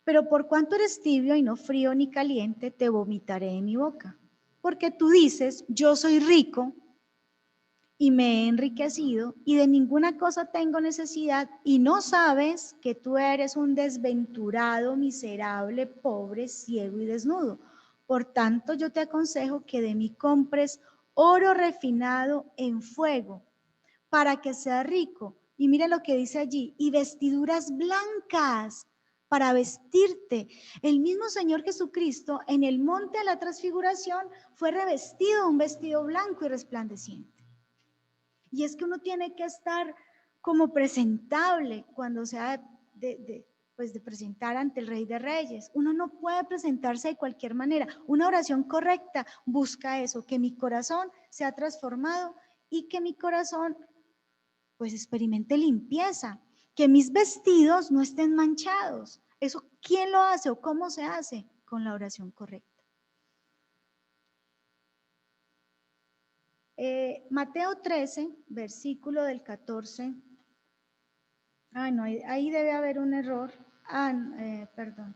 pero por cuanto eres tibio y no frío ni caliente, te vomitaré de mi boca. Porque tú dices, yo soy rico y me he enriquecido y de ninguna cosa tengo necesidad, y no sabes que tú eres un desventurado, miserable, pobre, ciego y desnudo. Por tanto, yo te aconsejo que de mí compres oro refinado en fuego, para que seas rico. Y mire lo que dice allí, y vestiduras blancas para vestirte. El mismo Señor Jesucristo en el monte de la transfiguración fue revestido un vestido blanco y resplandeciente. Y es que uno tiene que estar como presentable cuando sea de presentar ante el Rey de Reyes. Uno no puede presentarse de cualquier manera. Una oración correcta busca eso, que mi corazón sea transformado y que mi corazón pues experimente limpieza, que mis vestidos no estén manchados. Eso, ¿quién lo hace o cómo se hace? Con la oración correcta. Mateo 13, versículo del 14. No, ahí debe haber un error. Perdón.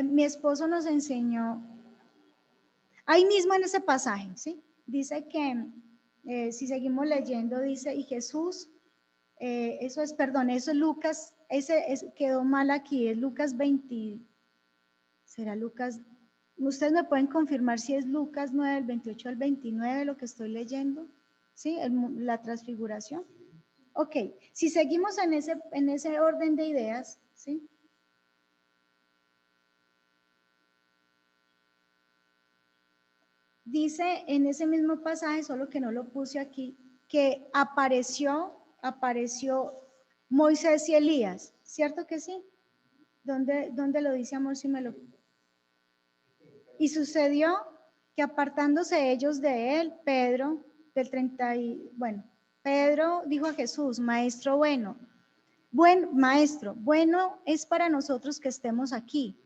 Mi esposo nos enseñó, ahí mismo en ese pasaje, ¿sí? Dice que, si seguimos leyendo, dice, y Jesús, eso es Lucas, quedó mal aquí, es Lucas 20, será Lucas, ustedes me pueden confirmar si es Lucas 9, del 28 al 29, lo que estoy leyendo, ¿sí? La transfiguración. Ok, si seguimos en ese orden de ideas, ¿sí? Dice en ese mismo pasaje, solo que no lo puse aquí, que apareció Moisés y Elías, ¿cierto que sí? ¿Dónde lo dice, amor? Si me lo... Y sucedió que apartándose ellos de él, Pedro, Pedro dijo a Jesús, maestro bueno, maestro, bueno es para nosotros que estemos aquí.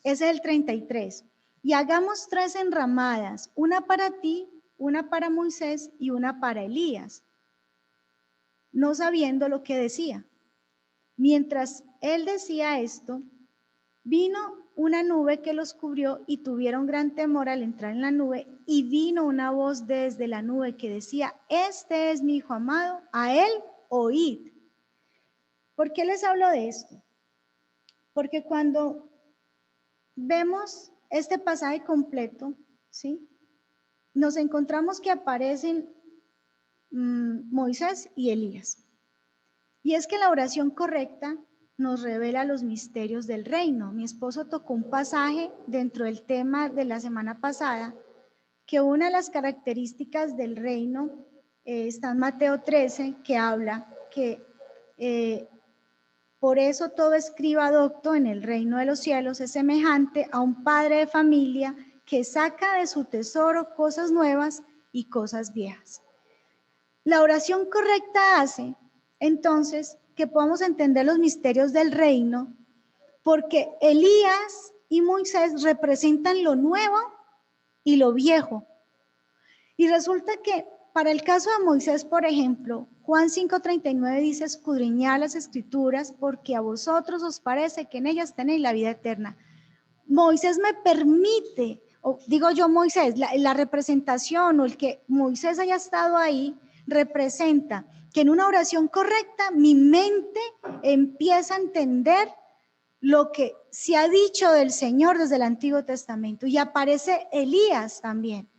Ese es el 33. Y hagamos 3 enramadas, una para ti, una para Moisés y una para Elías, no sabiendo lo que decía. Mientras él decía esto, vino una nube que los cubrió y tuvieron gran temor al entrar en la nube, y vino una voz desde la nube que decía, este es mi hijo amado, a él oíd. ¿Por qué les hablo de esto? Porque cuando vemos este pasaje completo, ¿sí? Nos encontramos que aparecen Moisés y Elías. Y es que la oración correcta nos revela los misterios del reino. Mi esposo tocó un pasaje dentro del tema de la semana pasada, que una de las características del reino está en Mateo 13, que habla que por eso todo escriba docto en el reino de los cielos es semejante a un padre de familia que saca de su tesoro cosas nuevas y cosas viejas. La oración correcta hace, entonces, que podamos entender los misterios del reino, porque Elías y Moisés representan lo nuevo y lo viejo. Y resulta que para el caso de Moisés, por ejemplo, Juan 5:39 dice: escudriñad las escrituras, porque a vosotros os parece que en ellas tenéis la vida eterna. Moisés me permite, o digo yo Moisés, la representación o el que Moisés haya estado ahí, representa que en una oración correcta mi mente empieza a entender lo que se ha dicho del Señor desde el Antiguo Testamento. Y aparece Elías también.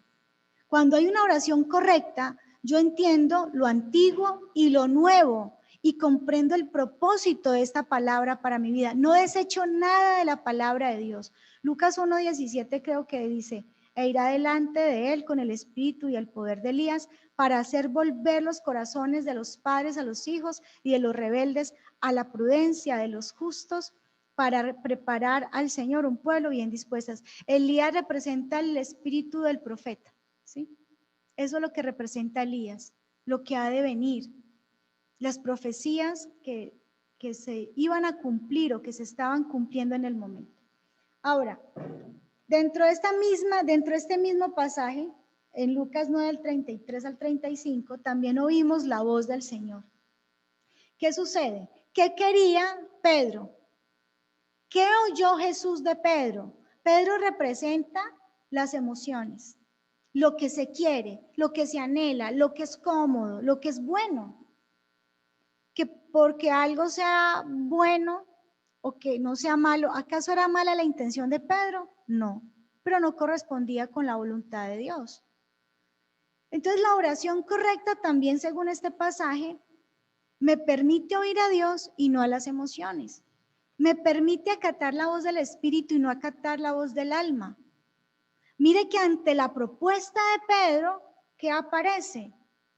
Cuando hay una oración correcta, yo entiendo lo antiguo y lo nuevo y comprendo el propósito de esta palabra para mi vida. No desecho nada de la palabra de Dios. Lucas 1:17 creo que dice: e irá delante de él con el espíritu y el poder de Elías para hacer volver los corazones de los padres a los hijos y de los rebeldes a la prudencia de los justos, para preparar al Señor un pueblo bien dispuestas. Elías representa el espíritu del profeta, ¿sí? Eso es lo que representa Elías, lo que ha de venir, las profecías que se iban a cumplir o que se estaban cumpliendo en el momento. Ahora, dentro de este mismo pasaje, en Lucas 9, del 33 al 35, también oímos la voz del Señor. ¿Qué sucede? ¿Qué quería Pedro? ¿Qué oyó Jesús de Pedro? Pedro representa las emociones, lo que se quiere, lo que se anhela, lo que es cómodo, lo que es bueno. Que porque algo sea bueno o que no sea malo, ¿acaso era mala la intención de Pedro? No, pero no correspondía con la voluntad de Dios. Entonces la oración correcta también, según este pasaje, me permite oír a Dios y no a las emociones. Me permite acatar la voz del espíritu y no acatar la voz del alma. Mire que ante la propuesta de Pedro, ¿qué aparece?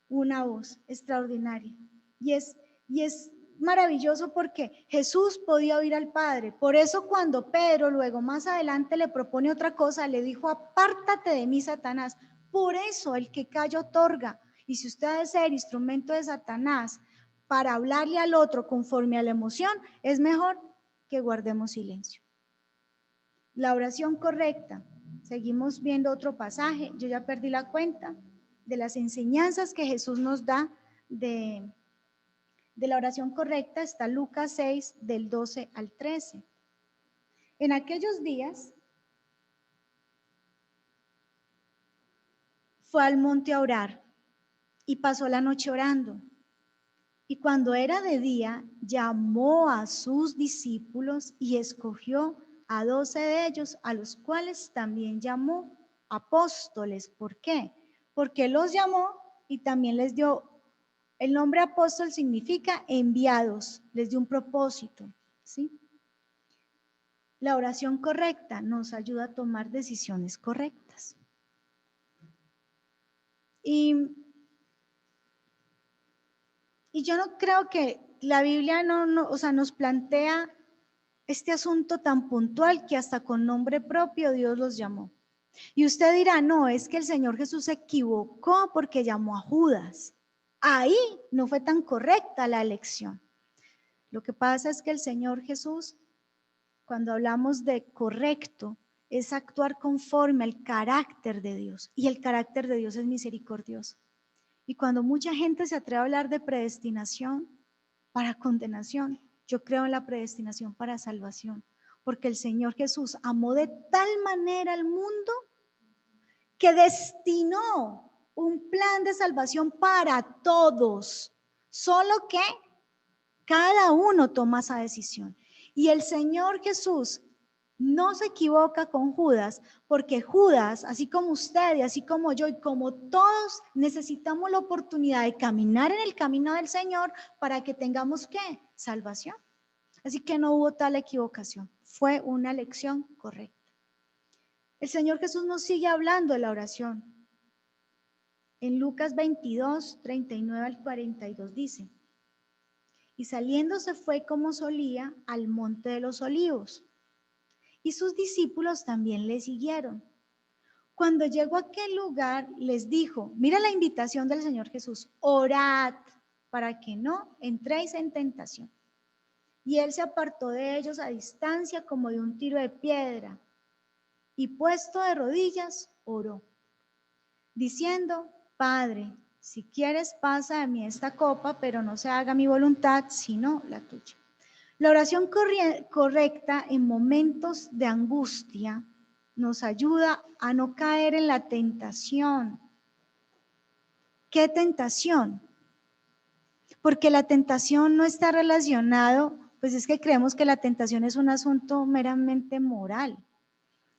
Una voz extraordinaria. Y es maravilloso porque Jesús podía oír al Padre. Por eso cuando Pedro luego más adelante le propone otra cosa, le dijo: apártate de mí, Satanás. Por eso el que calla otorga. Y si usted ha de ser instrumento de Satanás para hablarle al otro conforme a la emoción, es mejor que guardemos silencio. La oración correcta. Seguimos viendo otro pasaje. Yo ya perdí la cuenta de las enseñanzas que Jesús nos da de la oración correcta. Está Lucas 6, del 12 al 13. En aquellos días fue al monte a orar y pasó la noche orando. Y cuando era de día, llamó a sus discípulos y escogió a 12 de ellos, a los cuales también llamó apóstoles. ¿Por qué? Porque los llamó y también les dio, el nombre apóstol significa enviados, les dio un propósito, ¿sí? La oración correcta nos ayuda a tomar decisiones correctas. Y yo no creo que la Biblia nos plantea este asunto tan puntual que hasta con nombre propio Dios los llamó. Y usted dirá: no, es que el Señor Jesús se equivocó porque llamó a Judas. Ahí no fue tan correcta la elección. Lo que pasa es que el Señor Jesús, cuando hablamos de correcto, es actuar conforme al carácter de Dios. Y el carácter de Dios es misericordioso. Y cuando mucha gente se atreve a hablar de predestinación para condenación, yo creo en la predestinación para salvación, porque el Señor Jesús amó de tal manera al mundo que destinó un plan de salvación para todos, solo que cada uno toma esa decisión. Y el Señor Jesús no se equivoca con Judas, porque Judas, así como usted y así como yo y como todos, necesitamos la oportunidad de caminar en el camino del Señor para que tengamos ¿qué? Salvación. Así que no hubo tal equivocación, fue una elección correcta. El Señor Jesús nos sigue hablando de la oración. En Lucas 22, 39 al 42 dice: y saliendo se fue como solía al monte de los olivos. Y sus discípulos también le siguieron. Cuando llegó a aquel lugar, les dijo, mira la invitación del Señor Jesús, orad para que no entréis en tentación. Y él se apartó de ellos a distancia como de un tiro de piedra, y puesto de rodillas, oró, diciendo, Padre, si quieres pasa de mí esta copa, pero no se haga mi voluntad, sino la tuya. La oración correcta en momentos de angustia nos ayuda a no caer en la tentación. ¿Qué tentación? Porque la tentación no está relacionado, pues es que creemos que la tentación es un asunto meramente moral.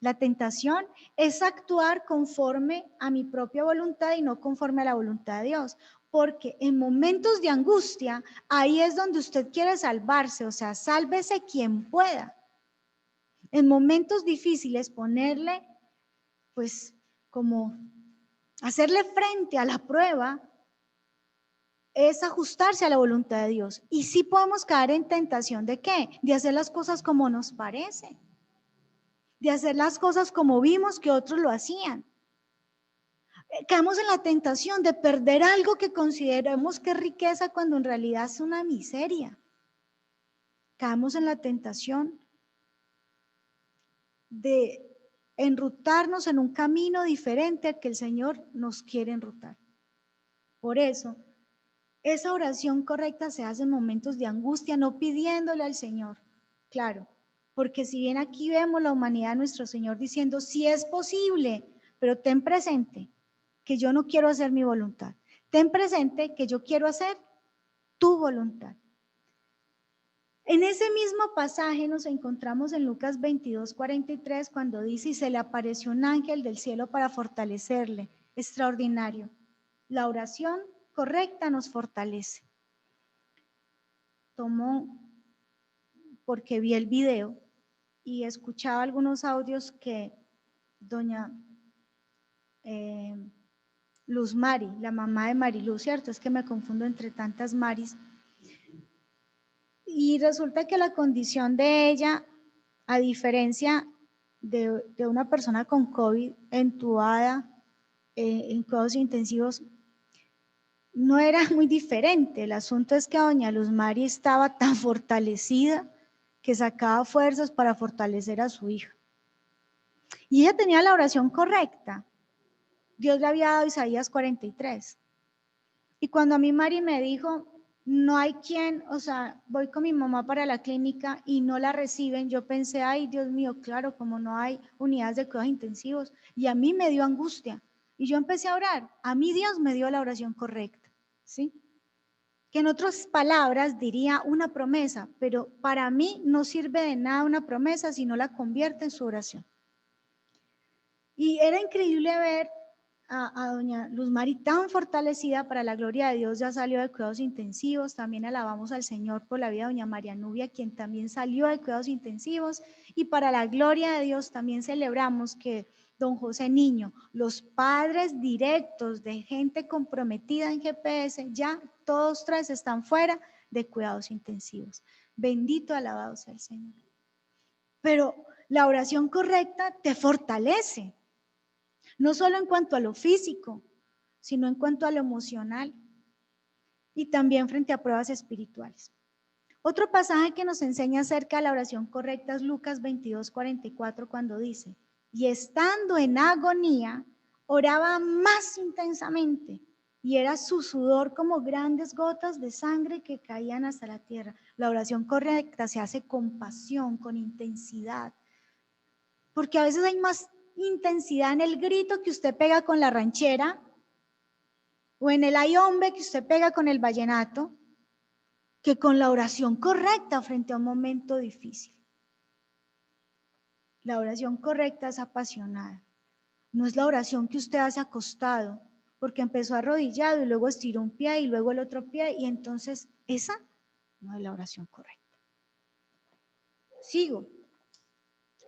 La tentación es actuar conforme a mi propia voluntad y no conforme a la voluntad de Dios. Porque en momentos de angustia, ahí es donde usted quiere salvarse, o sea, sálvese quien pueda. En momentos difíciles, ponerle, pues, como hacerle frente a la prueba, es ajustarse a la voluntad de Dios. Y sí podemos caer en tentación ¿de qué? De hacer las cosas como nos parece. De hacer las cosas como vimos que otros lo hacían. Caemos en la tentación de perder algo que consideramos que es riqueza cuando en realidad es una miseria. Caemos en la tentación de enrutarnos en un camino diferente al que el Señor nos quiere enrutar. Por eso, esa oración correcta se hace en momentos de angustia, no pidiéndole al Señor, claro, porque si bien aquí vemos la humanidad de nuestro Señor diciendo, sí es posible, pero ten presente que yo no quiero hacer mi voluntad, ten presente que yo quiero hacer tu voluntad. En ese mismo pasaje nos encontramos en Lucas 22:43 cuando dice, y se le apareció un ángel del cielo para fortalecerle. Extraordinario. La oración correcta nos fortalece. Tomó, porque vi el video y escuchaba algunos audios que doña Luz Mari, la mamá de Mariluz, ¿cierto? Es que me confundo entre tantas Maris. Y resulta que la condición de ella, a diferencia de una persona con COVID entubada en cuidados intensivos, no era muy diferente. El asunto es que doña Luz Mari estaba tan fortalecida que sacaba fuerzas para fortalecer a su hija. Y ella tenía la oración correcta. Dios le había dado Isaías 43. Y cuando a mí Mari me dijo, no hay quien, o sea, voy con mi mamá para la clínica y no la reciben, yo pensé, ay, Dios mío, claro, como no hay unidades de cuidados intensivos. Y a mí me dio angustia. Y yo empecé a orar. A mí Dios me dio la oración correcta, ¿sí? Que en otras palabras diría una promesa, pero para mí no sirve de nada una promesa si no la convierte en su oración. Y era increíble ver a doña Luz Mari tan fortalecida, para la gloria de Dios ya salió de cuidados intensivos. También alabamos al Señor por la vida de doña María Nubia, quien también salió de cuidados intensivos, y para la gloria de Dios también celebramos que don José Niño, los padres directos de gente comprometida en GPS, ya todos tres están fuera de cuidados intensivos. Bendito, alabado sea el Señor. Pero la oración correcta te fortalece. No solo en cuanto a lo físico, sino en cuanto a lo emocional y también frente a pruebas espirituales. Otro pasaje que nos enseña acerca de la oración correcta es Lucas 22:44, cuando dice, y estando en agonía, oraba más intensamente, y era su sudor como grandes gotas de sangre que caían hasta la tierra. La oración correcta se hace con pasión, con intensidad, porque a veces hay más intensidad en el grito que usted pega con la ranchera o en el ay hombre que usted pega con el vallenato que con la oración correcta frente a un momento difícil. La oración correcta es apasionada. No es la oración que usted hace acostado porque empezó arrodillado y luego estiró un pie y luego el otro pie y entonces esa no es la oración correcta. Sigo.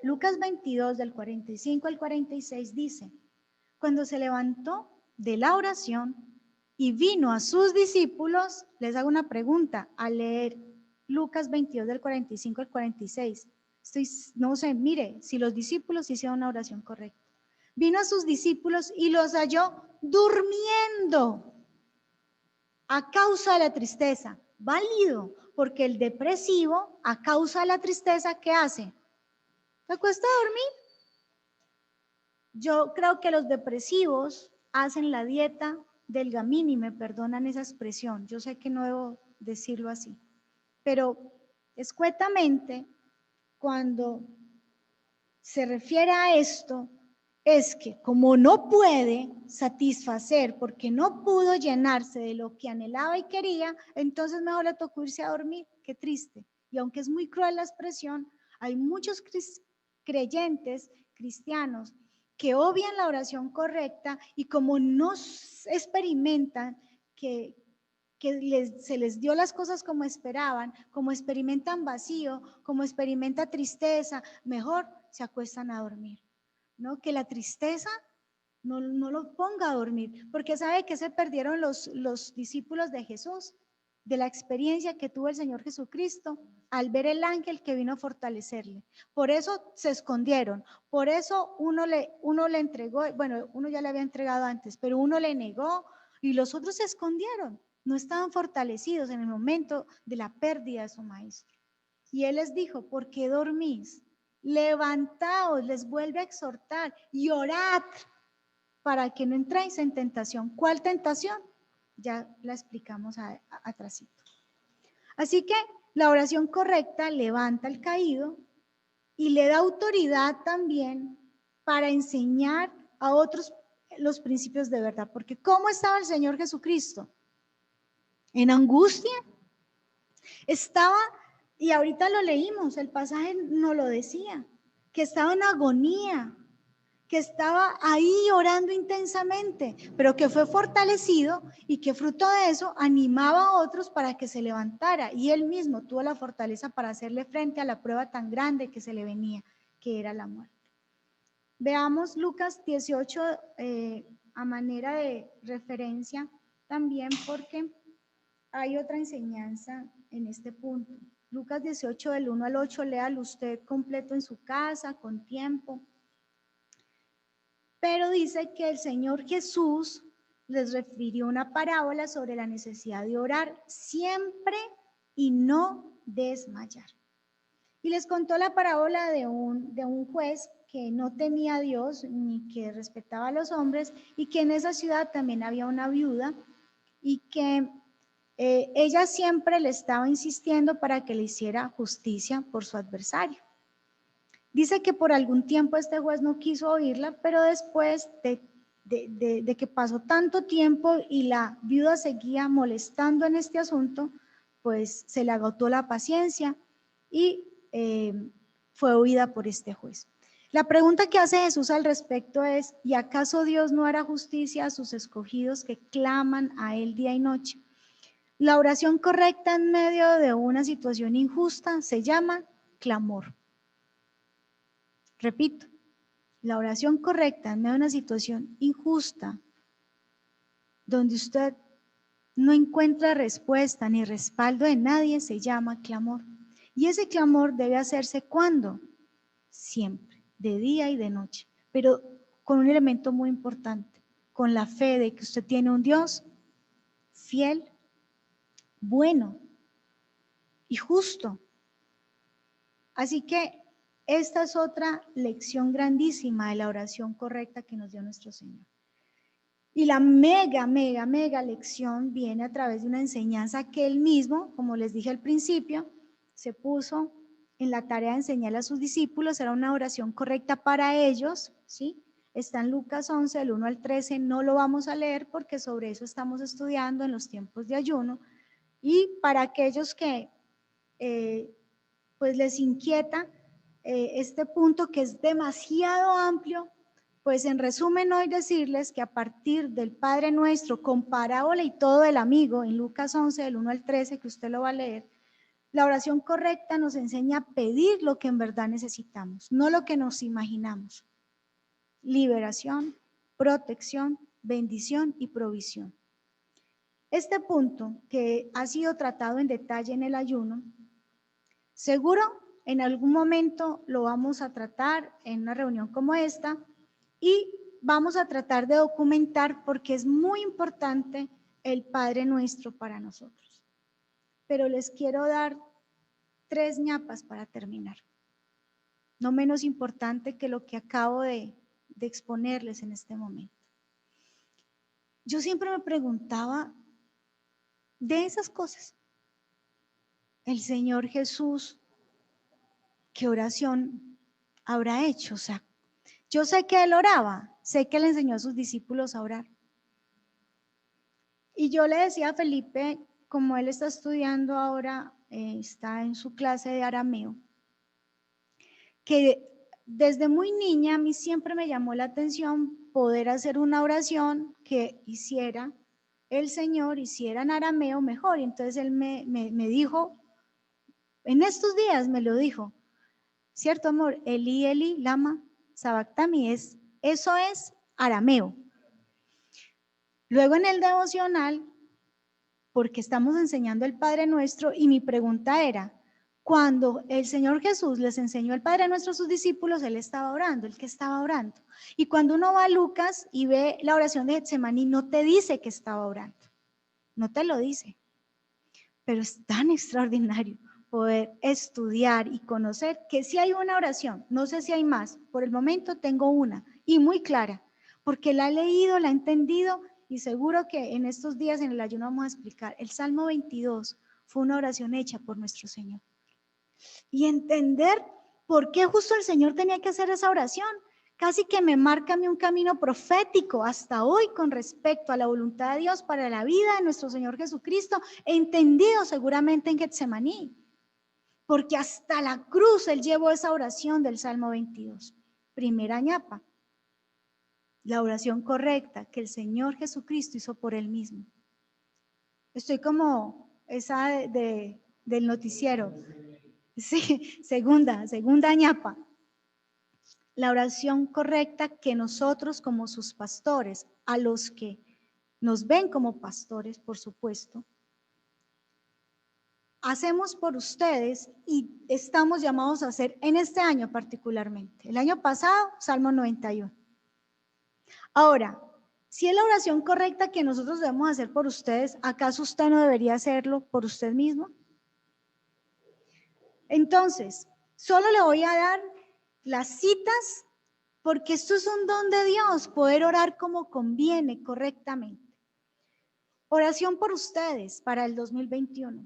Lucas 22 del 45 al 46 dice, cuando se levantó de la oración y vino a sus discípulos, les hago una pregunta al leer Lucas 22 del 45 al 46. No sé, mire, si los discípulos hicieron una oración correcta. vino a sus discípulos y los halló durmiendo a causa de la tristeza. Válido, porque el depresivo, a causa de la tristeza, ¿qué hace? ¿Se acuesta a dormir? Yo creo que los depresivos hacen la dieta del gamín, y me perdonan esa expresión. Yo sé que no debo decirlo así, pero escuetamente, cuando se refiere a esto, es que como no puede satisfacer, porque no pudo llenarse de lo que anhelaba y quería, entonces mejor le tocó irse a dormir. Qué triste. Y aunque es muy cruel la expresión, hay muchos creyentes cristianos que obvian la oración correcta y como no experimentan que se les dio las cosas como esperaban, como experimentan vacío, como experimentan tristeza, mejor se acuestan a dormir, ¿no? Que la tristeza no lo ponga a dormir, porque sabe que se perdieron los discípulos de Jesús, de la experiencia que tuvo el Señor Jesucristo al ver el ángel que vino a fortalecerle. Por eso se escondieron, por eso uno le entregó, bueno, uno ya le había entregado antes, pero uno le negó y los otros se escondieron. No estaban fortalecidos en el momento de la pérdida de su maestro. Y él les dijo, ¿por qué dormís? Levantaos, les vuelve a exhortar y orad para que no entréis en tentación. ¿Cuál tentación? Ya la explicamos atrásito. Así que la oración correcta levanta al caído y le da autoridad también para enseñar a otros los principios de verdad. Porque ¿cómo estaba el Señor Jesucristo? En angustia. Estaba, y ahorita lo leímos, el pasaje nos lo decía, que estaba en agonía, que estaba ahí orando intensamente, pero que fue fortalecido y que fruto de eso animaba a otros para que se levantara. Y él mismo tuvo la fortaleza para hacerle frente a la prueba tan grande que se le venía, que era la muerte. Veamos Lucas 18 a manera de referencia también, porque hay otra enseñanza en este punto. Lucas 18 del 1 al 8, léalo usted completo en su casa, con tiempo. Pero dice que el Señor Jesús les refirió una parábola sobre la necesidad de orar siempre y no desmayar. Y les contó la parábola de un juez que no temía a Dios ni que respetaba a los hombres, y que en esa ciudad también había una viuda y que ella siempre le estaba insistiendo para que le hiciera justicia por su adversario. Dice que por algún tiempo este juez no quiso oírla, pero después de que pasó tanto tiempo y la viuda seguía molestando en este asunto, pues se le agotó la paciencia y fue oída por este juez. La pregunta que hace Jesús al respecto es, ¿y acaso Dios no hará justicia a sus escogidos que claman a Él día y noche? La oración correcta en medio de una situación injusta se llama clamor. Repito, la oración correcta en medio de una situación injusta, donde usted no encuentra respuesta ni respaldo de nadie, se llama clamor. Y ese clamor debe hacerse ¿cuándo? Siempre, de día y de noche, pero con un elemento muy importante, con la fe de que usted tiene un Dios fiel, bueno y justo. Así que esta es otra lección grandísima de la oración correcta que nos dio nuestro Señor. Y la mega lección viene a través de una enseñanza que Él mismo, como les dije al principio, se puso en la tarea de enseñar a sus discípulos. Era una oración correcta para ellos, ¿sí? Está en Lucas 11, del 1 al 13, no lo vamos a leer porque sobre eso estamos estudiando en los tiempos de ayuno. Y para aquellos que pues les inquieta este punto que es demasiado amplio, pues en resumen hoy decirles que a partir del Padre Nuestro, con parábola y todo el amigo, en Lucas 11, del 1 al 13, que usted lo va a leer, la oración correcta nos enseña a pedir lo que en verdad necesitamos, no lo que nos imaginamos. Liberación, protección, bendición y provisión. Este punto, que ha sido tratado en detalle en el ayuno, seguro en algún momento lo vamos a tratar en una reunión como esta, y vamos a tratar de documentar porque es muy importante el Padre Nuestro para nosotros. Pero les quiero dar 3 ñapas para terminar. No menos importante que lo que acabo de exponerles en este momento. Yo siempre me preguntaba de esas cosas. El Señor Jesús, ¿qué oración habrá hecho? O sea, yo sé que Él oraba, sé que Él enseñó a sus discípulos a orar. Y yo le decía a Felipe, como él está estudiando ahora, está en su clase de arameo, que desde muy niña a mí siempre me llamó la atención poder hacer una oración que hiciera el Señor, hiciera en arameo mejor. Y entonces él me dijo, en estos días me lo dijo, ¿cierto, amor? Eli, Eli, lama, sabactami, eso es arameo. Luego en el devocional, porque estamos enseñando el Padre Nuestro, y mi pregunta era, cuando el Señor Jesús les enseñó el Padre Nuestro a sus discípulos, Él estaba orando, ¿el que estaba orando? Y cuando uno va a Lucas y ve la oración de Getsemaní, no te dice que estaba orando, no te lo dice, pero es tan extraordinario poder estudiar y conocer que si hay una oración, no sé si hay más, por el momento tengo una, y muy clara, porque la he leído, la he entendido, y seguro que en estos días en el ayuno vamos a explicar. El Salmo 22 fue una oración hecha por nuestro Señor. Y entender por qué justo el Señor tenía que hacer esa oración, casi que me marca a mí un camino profético hasta hoy con respecto a la voluntad de Dios para la vida de nuestro Señor Jesucristo, entendido seguramente en Getsemaní, porque hasta la cruz Él llevó esa oración del Salmo 22. Primera ñapa, la oración correcta que el Señor Jesucristo hizo por Él mismo. Estoy como esa del noticiero. Sí, segunda ñapa. La oración correcta que nosotros como sus pastores, a los que nos ven como pastores, por supuesto, hacemos por ustedes y estamos llamados a hacer en este año particularmente. El año pasado, Salmo 91. Ahora, si es la oración correcta que nosotros debemos hacer por ustedes, ¿acaso usted no debería hacerlo por usted mismo? Entonces, solo le voy a dar las citas porque esto es un don de Dios, poder orar como conviene, correctamente. Oración por ustedes para el 2021.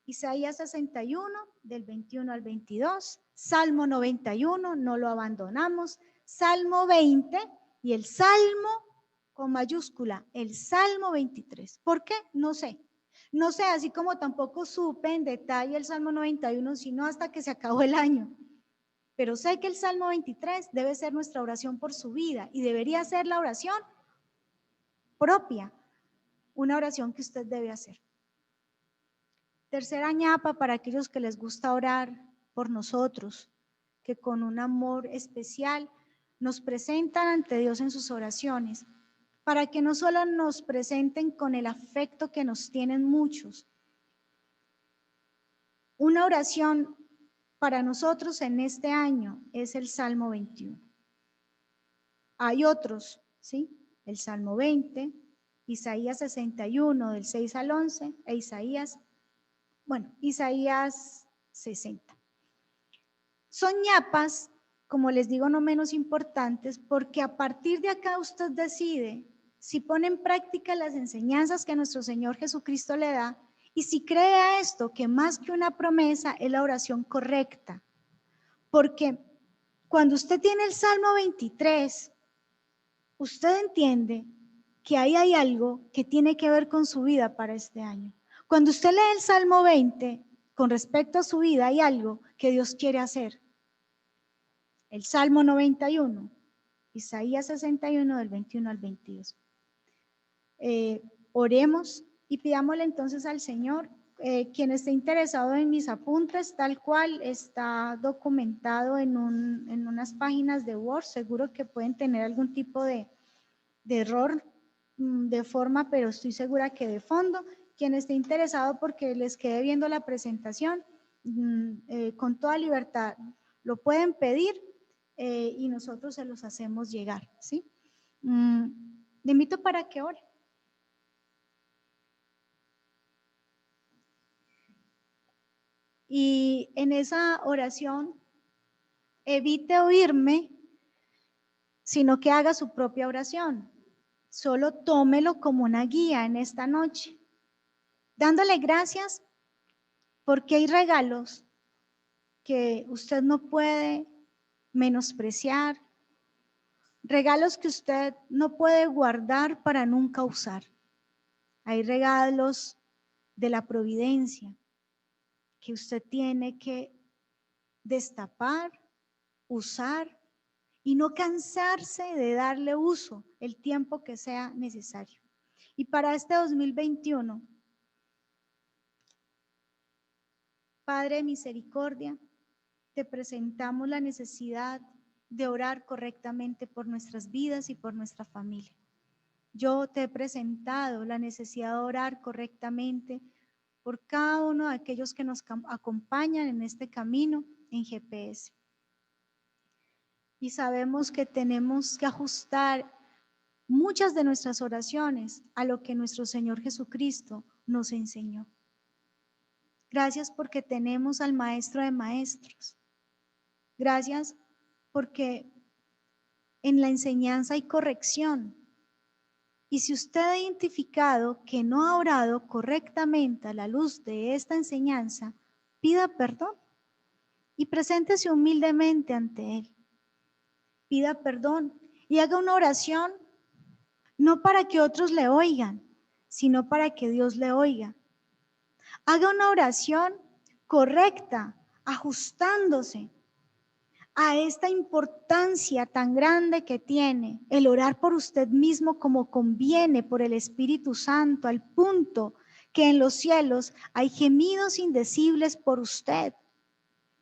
Isaías 61, del 21 al 22, Salmo 91, no lo abandonamos, Salmo 20 y el Salmo con mayúscula, el Salmo 23. ¿Por qué? No sé. No sé, así como tampoco supe en detalle el Salmo 91, sino hasta que se acabó el año. Pero sé que el Salmo 23 debe ser nuestra oración por su vida y debería ser la oración propia, una oración que usted debe hacer. Tercera ñapa para aquellos que les gusta orar por nosotros, que con un amor especial nos presentan ante Dios en sus oraciones, para que no solo nos presenten con el afecto que nos tienen muchos. Una oración para nosotros en este año es el Salmo 21. Hay otros, ¿sí? El Salmo 20, Isaías 61 del 6 al 11 e Isaías 60. Son ñapas, como les digo, no menos importantes, porque a partir de acá usted decide si pone en práctica las enseñanzas que nuestro Señor Jesucristo le da y si cree a esto, que más que una promesa es la oración correcta. Porque cuando usted tiene el Salmo 23, usted entiende que ahí hay algo que tiene que ver con su vida para este año. Cuando usted lee el Salmo 20, con respecto a su vida, hay algo que Dios quiere hacer. El Salmo 91, Isaías 61 del 21 al 22. Oremos y pidámosle entonces al Señor. Quien esté interesado en mis apuntes, tal cual está documentado en unas páginas de Word, seguro que pueden tener algún tipo de error de forma, pero estoy segura que de fondo. Quien esté interesado porque les quede viendo la presentación, con toda libertad lo pueden pedir y nosotros se los hacemos llegar, ¿sí? Le invito para que ore. Y en esa oración, evite oírme, sino que haga su propia oración. Solo tómelo como una guía en esta noche, dándole gracias porque hay regalos que usted no puede menospreciar, regalos que usted no puede guardar para nunca usar. Hay regalos de la providencia que usted tiene que destapar, usar y no cansarse de darle uso el tiempo que sea necesario. Y para este 2021, Padre de misericordia, te presentamos la necesidad de orar correctamente por nuestras vidas y por nuestra familia. Yo te he presentado la necesidad de orar correctamente por cada uno de aquellos que nos acompañan en este camino en GPS. Y sabemos que tenemos que ajustar muchas de nuestras oraciones a lo que nuestro Señor Jesucristo nos enseñó. Gracias porque tenemos al Maestro de Maestros. Gracias porque en la enseñanza hay corrección. Y si usted ha identificado que no ha orado correctamente a la luz de esta enseñanza, pida perdón y preséntese humildemente ante Él. Pida perdón y haga una oración no para que otros le oigan, sino para que Dios le oiga. Haga una oración correcta, ajustándose a esta importancia tan grande que tiene el orar por usted mismo como conviene por el Espíritu Santo, al punto que en los cielos hay gemidos indecibles por usted.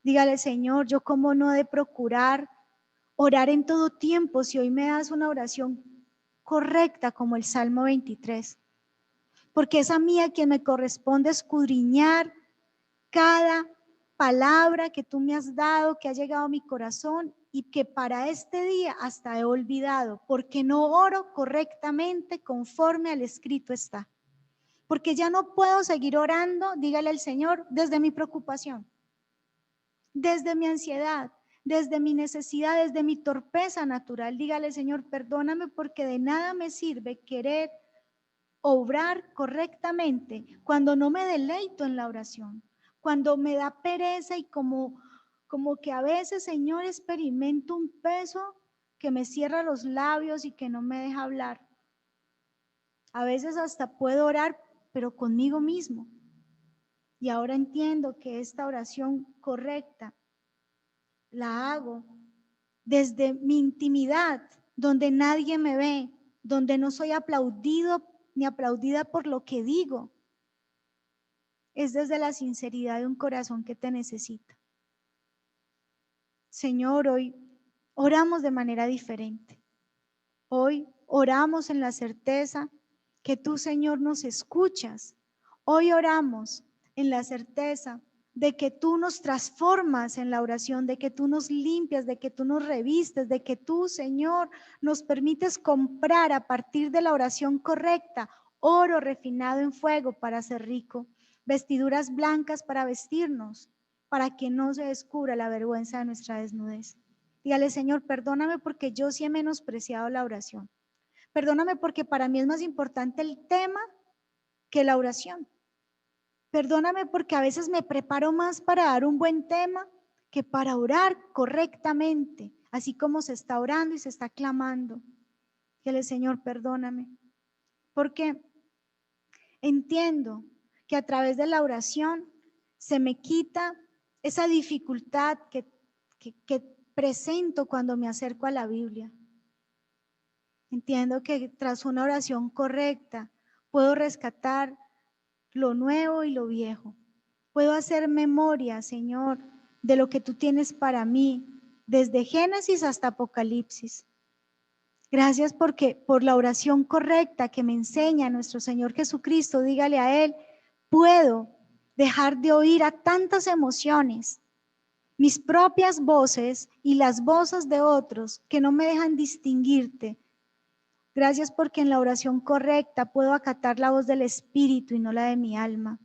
Dígale, Señor, yo cómo no he de procurar orar en todo tiempo si hoy me das una oración correcta como el Salmo 23. Porque es a mí a quien me corresponde escudriñar cada palabra que tú me has dado, que ha llegado a mi corazón y que para este día hasta he olvidado, porque no oro correctamente conforme al escrito está. Porque ya no puedo seguir orando, dígale al Señor, desde mi preocupación, desde mi ansiedad, desde mi necesidad, desde mi torpeza natural. Dígale, Señor, perdóname porque de nada me sirve querer obrar correctamente cuando no me deleito en la oración, cuando me da pereza y como que a veces, Señor, experimento un peso que me cierra los labios y que no me deja hablar. A veces hasta puedo orar, pero conmigo mismo. Y ahora entiendo que esta oración correcta la hago desde mi intimidad, donde nadie me ve, donde no soy aplaudido ni aplaudida por lo que digo. Es desde la sinceridad de un corazón que te necesita. Señor, hoy oramos de manera diferente. Hoy oramos en la certeza que tú, Señor, nos escuchas. Hoy oramos en la certeza de que tú nos transformas en la oración, de que tú nos limpias, de que tú nos revistes, de que tú, Señor, nos permites comprar a partir de la oración correcta oro refinado en fuego para ser rico, vestiduras blancas para vestirnos, para que no se descubra la vergüenza de nuestra desnudez. Dígale, Señor, perdóname porque yo sí he menospreciado la oración. Perdóname porque para mí es más importante el tema que la oración. Perdóname porque a veces me preparo más para dar un buen tema que para orar correctamente, así como se está orando y se está clamando. Dígale, Señor, perdóname. Porque entiendo que a través de la oración se me quita esa dificultad que presento cuando me acerco a la Biblia. Entiendo que tras una oración correcta puedo rescatar lo nuevo y lo viejo. Puedo hacer memoria, Señor, de lo que tú tienes para mí, desde Génesis hasta Apocalipsis. Gracias porque por la oración correcta que me enseña nuestro Señor Jesucristo, dígale a Él, puedo dejar de oír a tantas emociones, mis propias voces y las voces de otros que no me dejan distinguirte Gracias porque en la oración correcta puedo acatar la voz del Espíritu y no la de mi alma.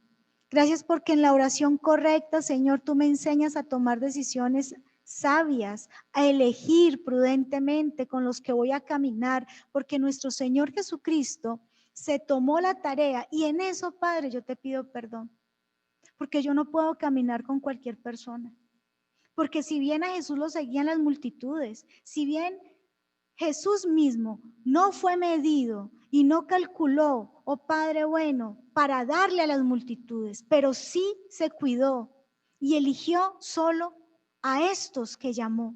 Gracias porque en la oración correcta, Señor, tú me enseñas a tomar decisiones sabias, a elegir prudentemente con los que voy a caminar, porque nuestro Señor Jesucristo se tomó la tarea y en eso, Padre, yo te pido perdón, porque yo no puedo caminar con cualquier persona. Porque si bien a Jesús lo seguían las multitudes, si bien Jesús mismo no fue medido y no calculó, oh Padre bueno, para darle a las multitudes, pero sí se cuidó y eligió solo a estos que llamó.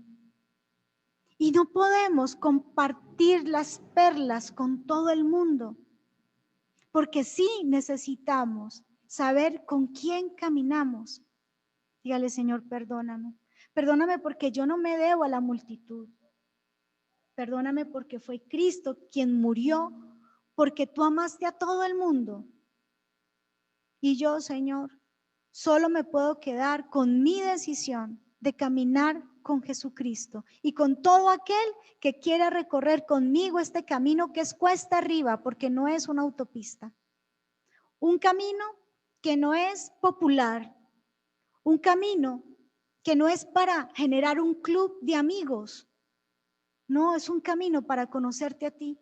Y no podemos compartir las perlas con todo el mundo, porque sí necesitamos saber con quién caminamos. Dígale, Señor, perdóname. Perdóname porque yo no me debo a la multitud. Perdóname porque fue Cristo quien murió, porque tú amaste a todo el mundo. Y yo, Señor, solo me puedo quedar con mi decisión de caminar con Jesucristo y con todo aquel que quiera recorrer conmigo este camino que es cuesta arriba, porque no es una autopista. Un camino que no es popular, un camino que no es para generar un club de amigos. No, es un camino para conocerte a ti,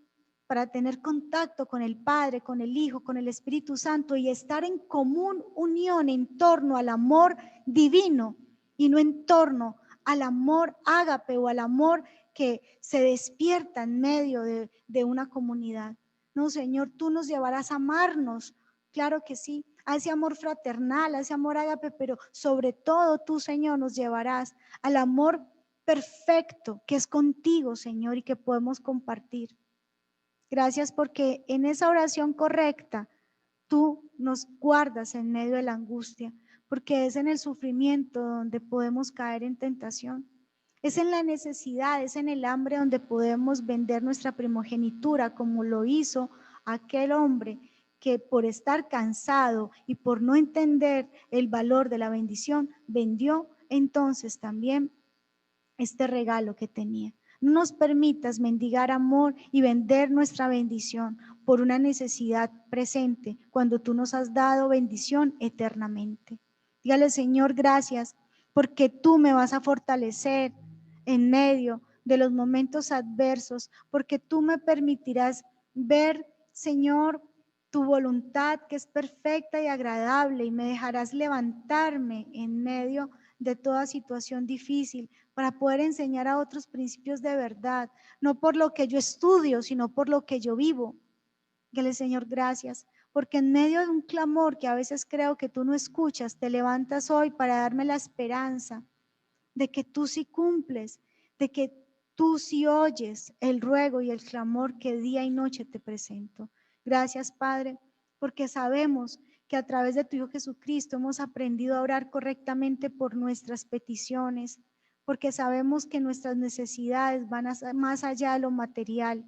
para tener contacto con el Padre, con el Hijo, con el Espíritu Santo y estar en común unión en torno al amor divino y no en torno al amor ágape o al amor que se despierta en medio de una comunidad. No, Señor, tú nos llevarás a amarnos, claro que sí, a ese amor fraternal, a ese amor ágape, pero sobre todo tú, Señor, nos llevarás al amor perfecto que es contigo, Señor, y que podemos compartir. Gracias porque en esa oración correcta tú nos guardas en medio de la angustia, porque es en el sufrimiento donde podemos caer en tentación. Es en la necesidad, es en el hambre donde podemos vender nuestra primogenitura, como lo hizo aquel hombre que por estar cansado y por no entender el valor de la bendición, vendió entonces también este regalo que tenía. No nos permitas mendigar amor y vender nuestra bendición por una necesidad presente cuando tú nos has dado bendición eternamente. Dígale, Señor, gracias porque tú me vas a fortalecer en medio de los momentos adversos, porque tú me permitirás ver, Señor, tu voluntad que es perfecta y agradable y me dejarás levantarme en medio de toda situación difícil para poder enseñar a otros principios de verdad, no por lo que yo estudio, sino por lo que yo vivo. Dile, Señor, gracias, porque en medio de un clamor que a veces creo que tú no escuchas, te levantas hoy para darme la esperanza de que tú sí cumples, de que tú sí oyes el ruego y el clamor que día y noche te presento. Gracias, Padre, porque sabemos que a través de tu Hijo Jesucristo hemos aprendido a orar correctamente por nuestras peticiones, porque sabemos que nuestras necesidades van más allá de lo material.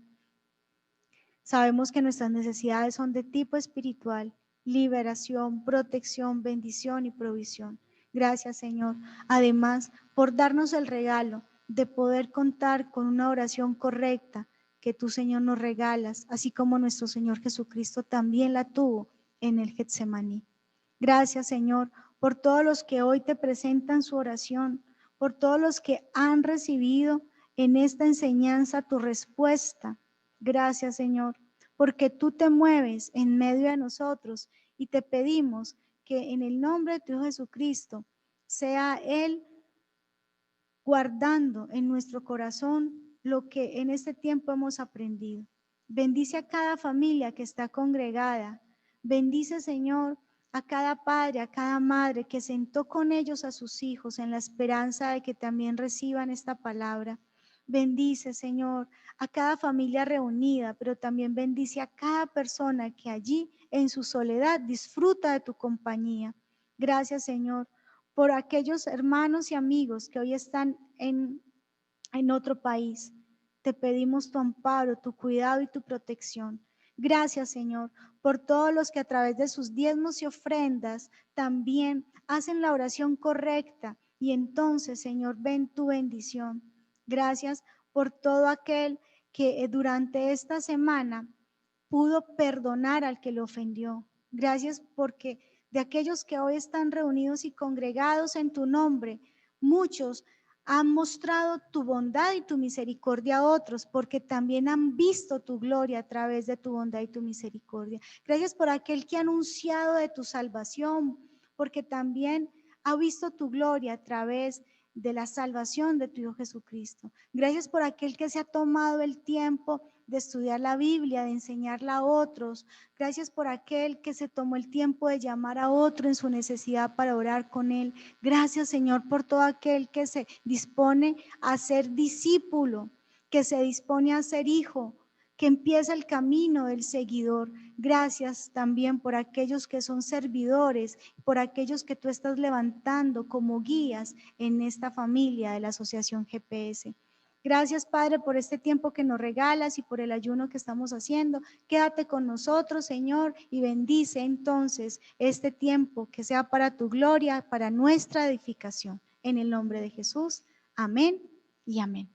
Sabemos que nuestras necesidades son de tipo espiritual, liberación, protección, bendición y provisión. Gracias, Señor. Además, por darnos el regalo de poder contar con una oración correcta que tú, Señor, nos regalas, así como nuestro Señor Jesucristo también la tuvo en el Getsemaní. Gracias, Señor, por todos los que hoy te presentan su oración, por todos los que han recibido en esta enseñanza tu respuesta. Gracias, Señor, porque tú te mueves en medio de nosotros y te pedimos que en el nombre de tu Hijo Jesucristo sea Él guardando en nuestro corazón lo que en este tiempo hemos aprendido. Bendice a cada familia que está congregada. Bendice, Señor, a cada padre, a cada madre que sentó con ellos a sus hijos en la esperanza de que también reciban esta palabra. Bendice, Señor, a cada familia reunida, pero también bendice a cada persona que allí en su soledad disfruta de tu compañía. Gracias, Señor, por aquellos hermanos y amigos que hoy están en otro país. Te pedimos tu amparo, tu cuidado y tu protección. Gracias, Señor, por todos los que a través de sus diezmos y ofrendas también hacen la oración correcta y entonces, Señor, ven tu bendición. Gracias por todo aquel que durante esta semana pudo perdonar al que lo ofendió. Gracias porque de aquellos que hoy están reunidos y congregados en tu nombre, muchos han mostrado tu bondad y tu misericordia a otros, porque también han visto tu gloria a través de tu bondad y tu misericordia. Gracias por aquel que ha anunciado de tu salvación, porque también ha visto tu gloria a través de la salvación de tu Hijo Jesucristo. Gracias por aquel que se ha tomado el tiempo de estudiar la Biblia, de enseñarla a otros. Gracias por aquel que se tomó el tiempo de llamar a otro en su necesidad para orar con él. Gracias, Señor, por todo aquel que se dispone a ser discípulo, que se dispone a ser hijo, que empieza el camino del seguidor. Gracias también por aquellos que son servidores, por aquellos que tú estás levantando como guías en esta familia de la Asociación GPS. Gracias, Padre, por este tiempo que nos regalas y por el ayuno que estamos haciendo. Quédate con nosotros, Señor, y bendice entonces este tiempo, que sea para tu gloria, para nuestra edificación. En el nombre de Jesús. Amén y amén.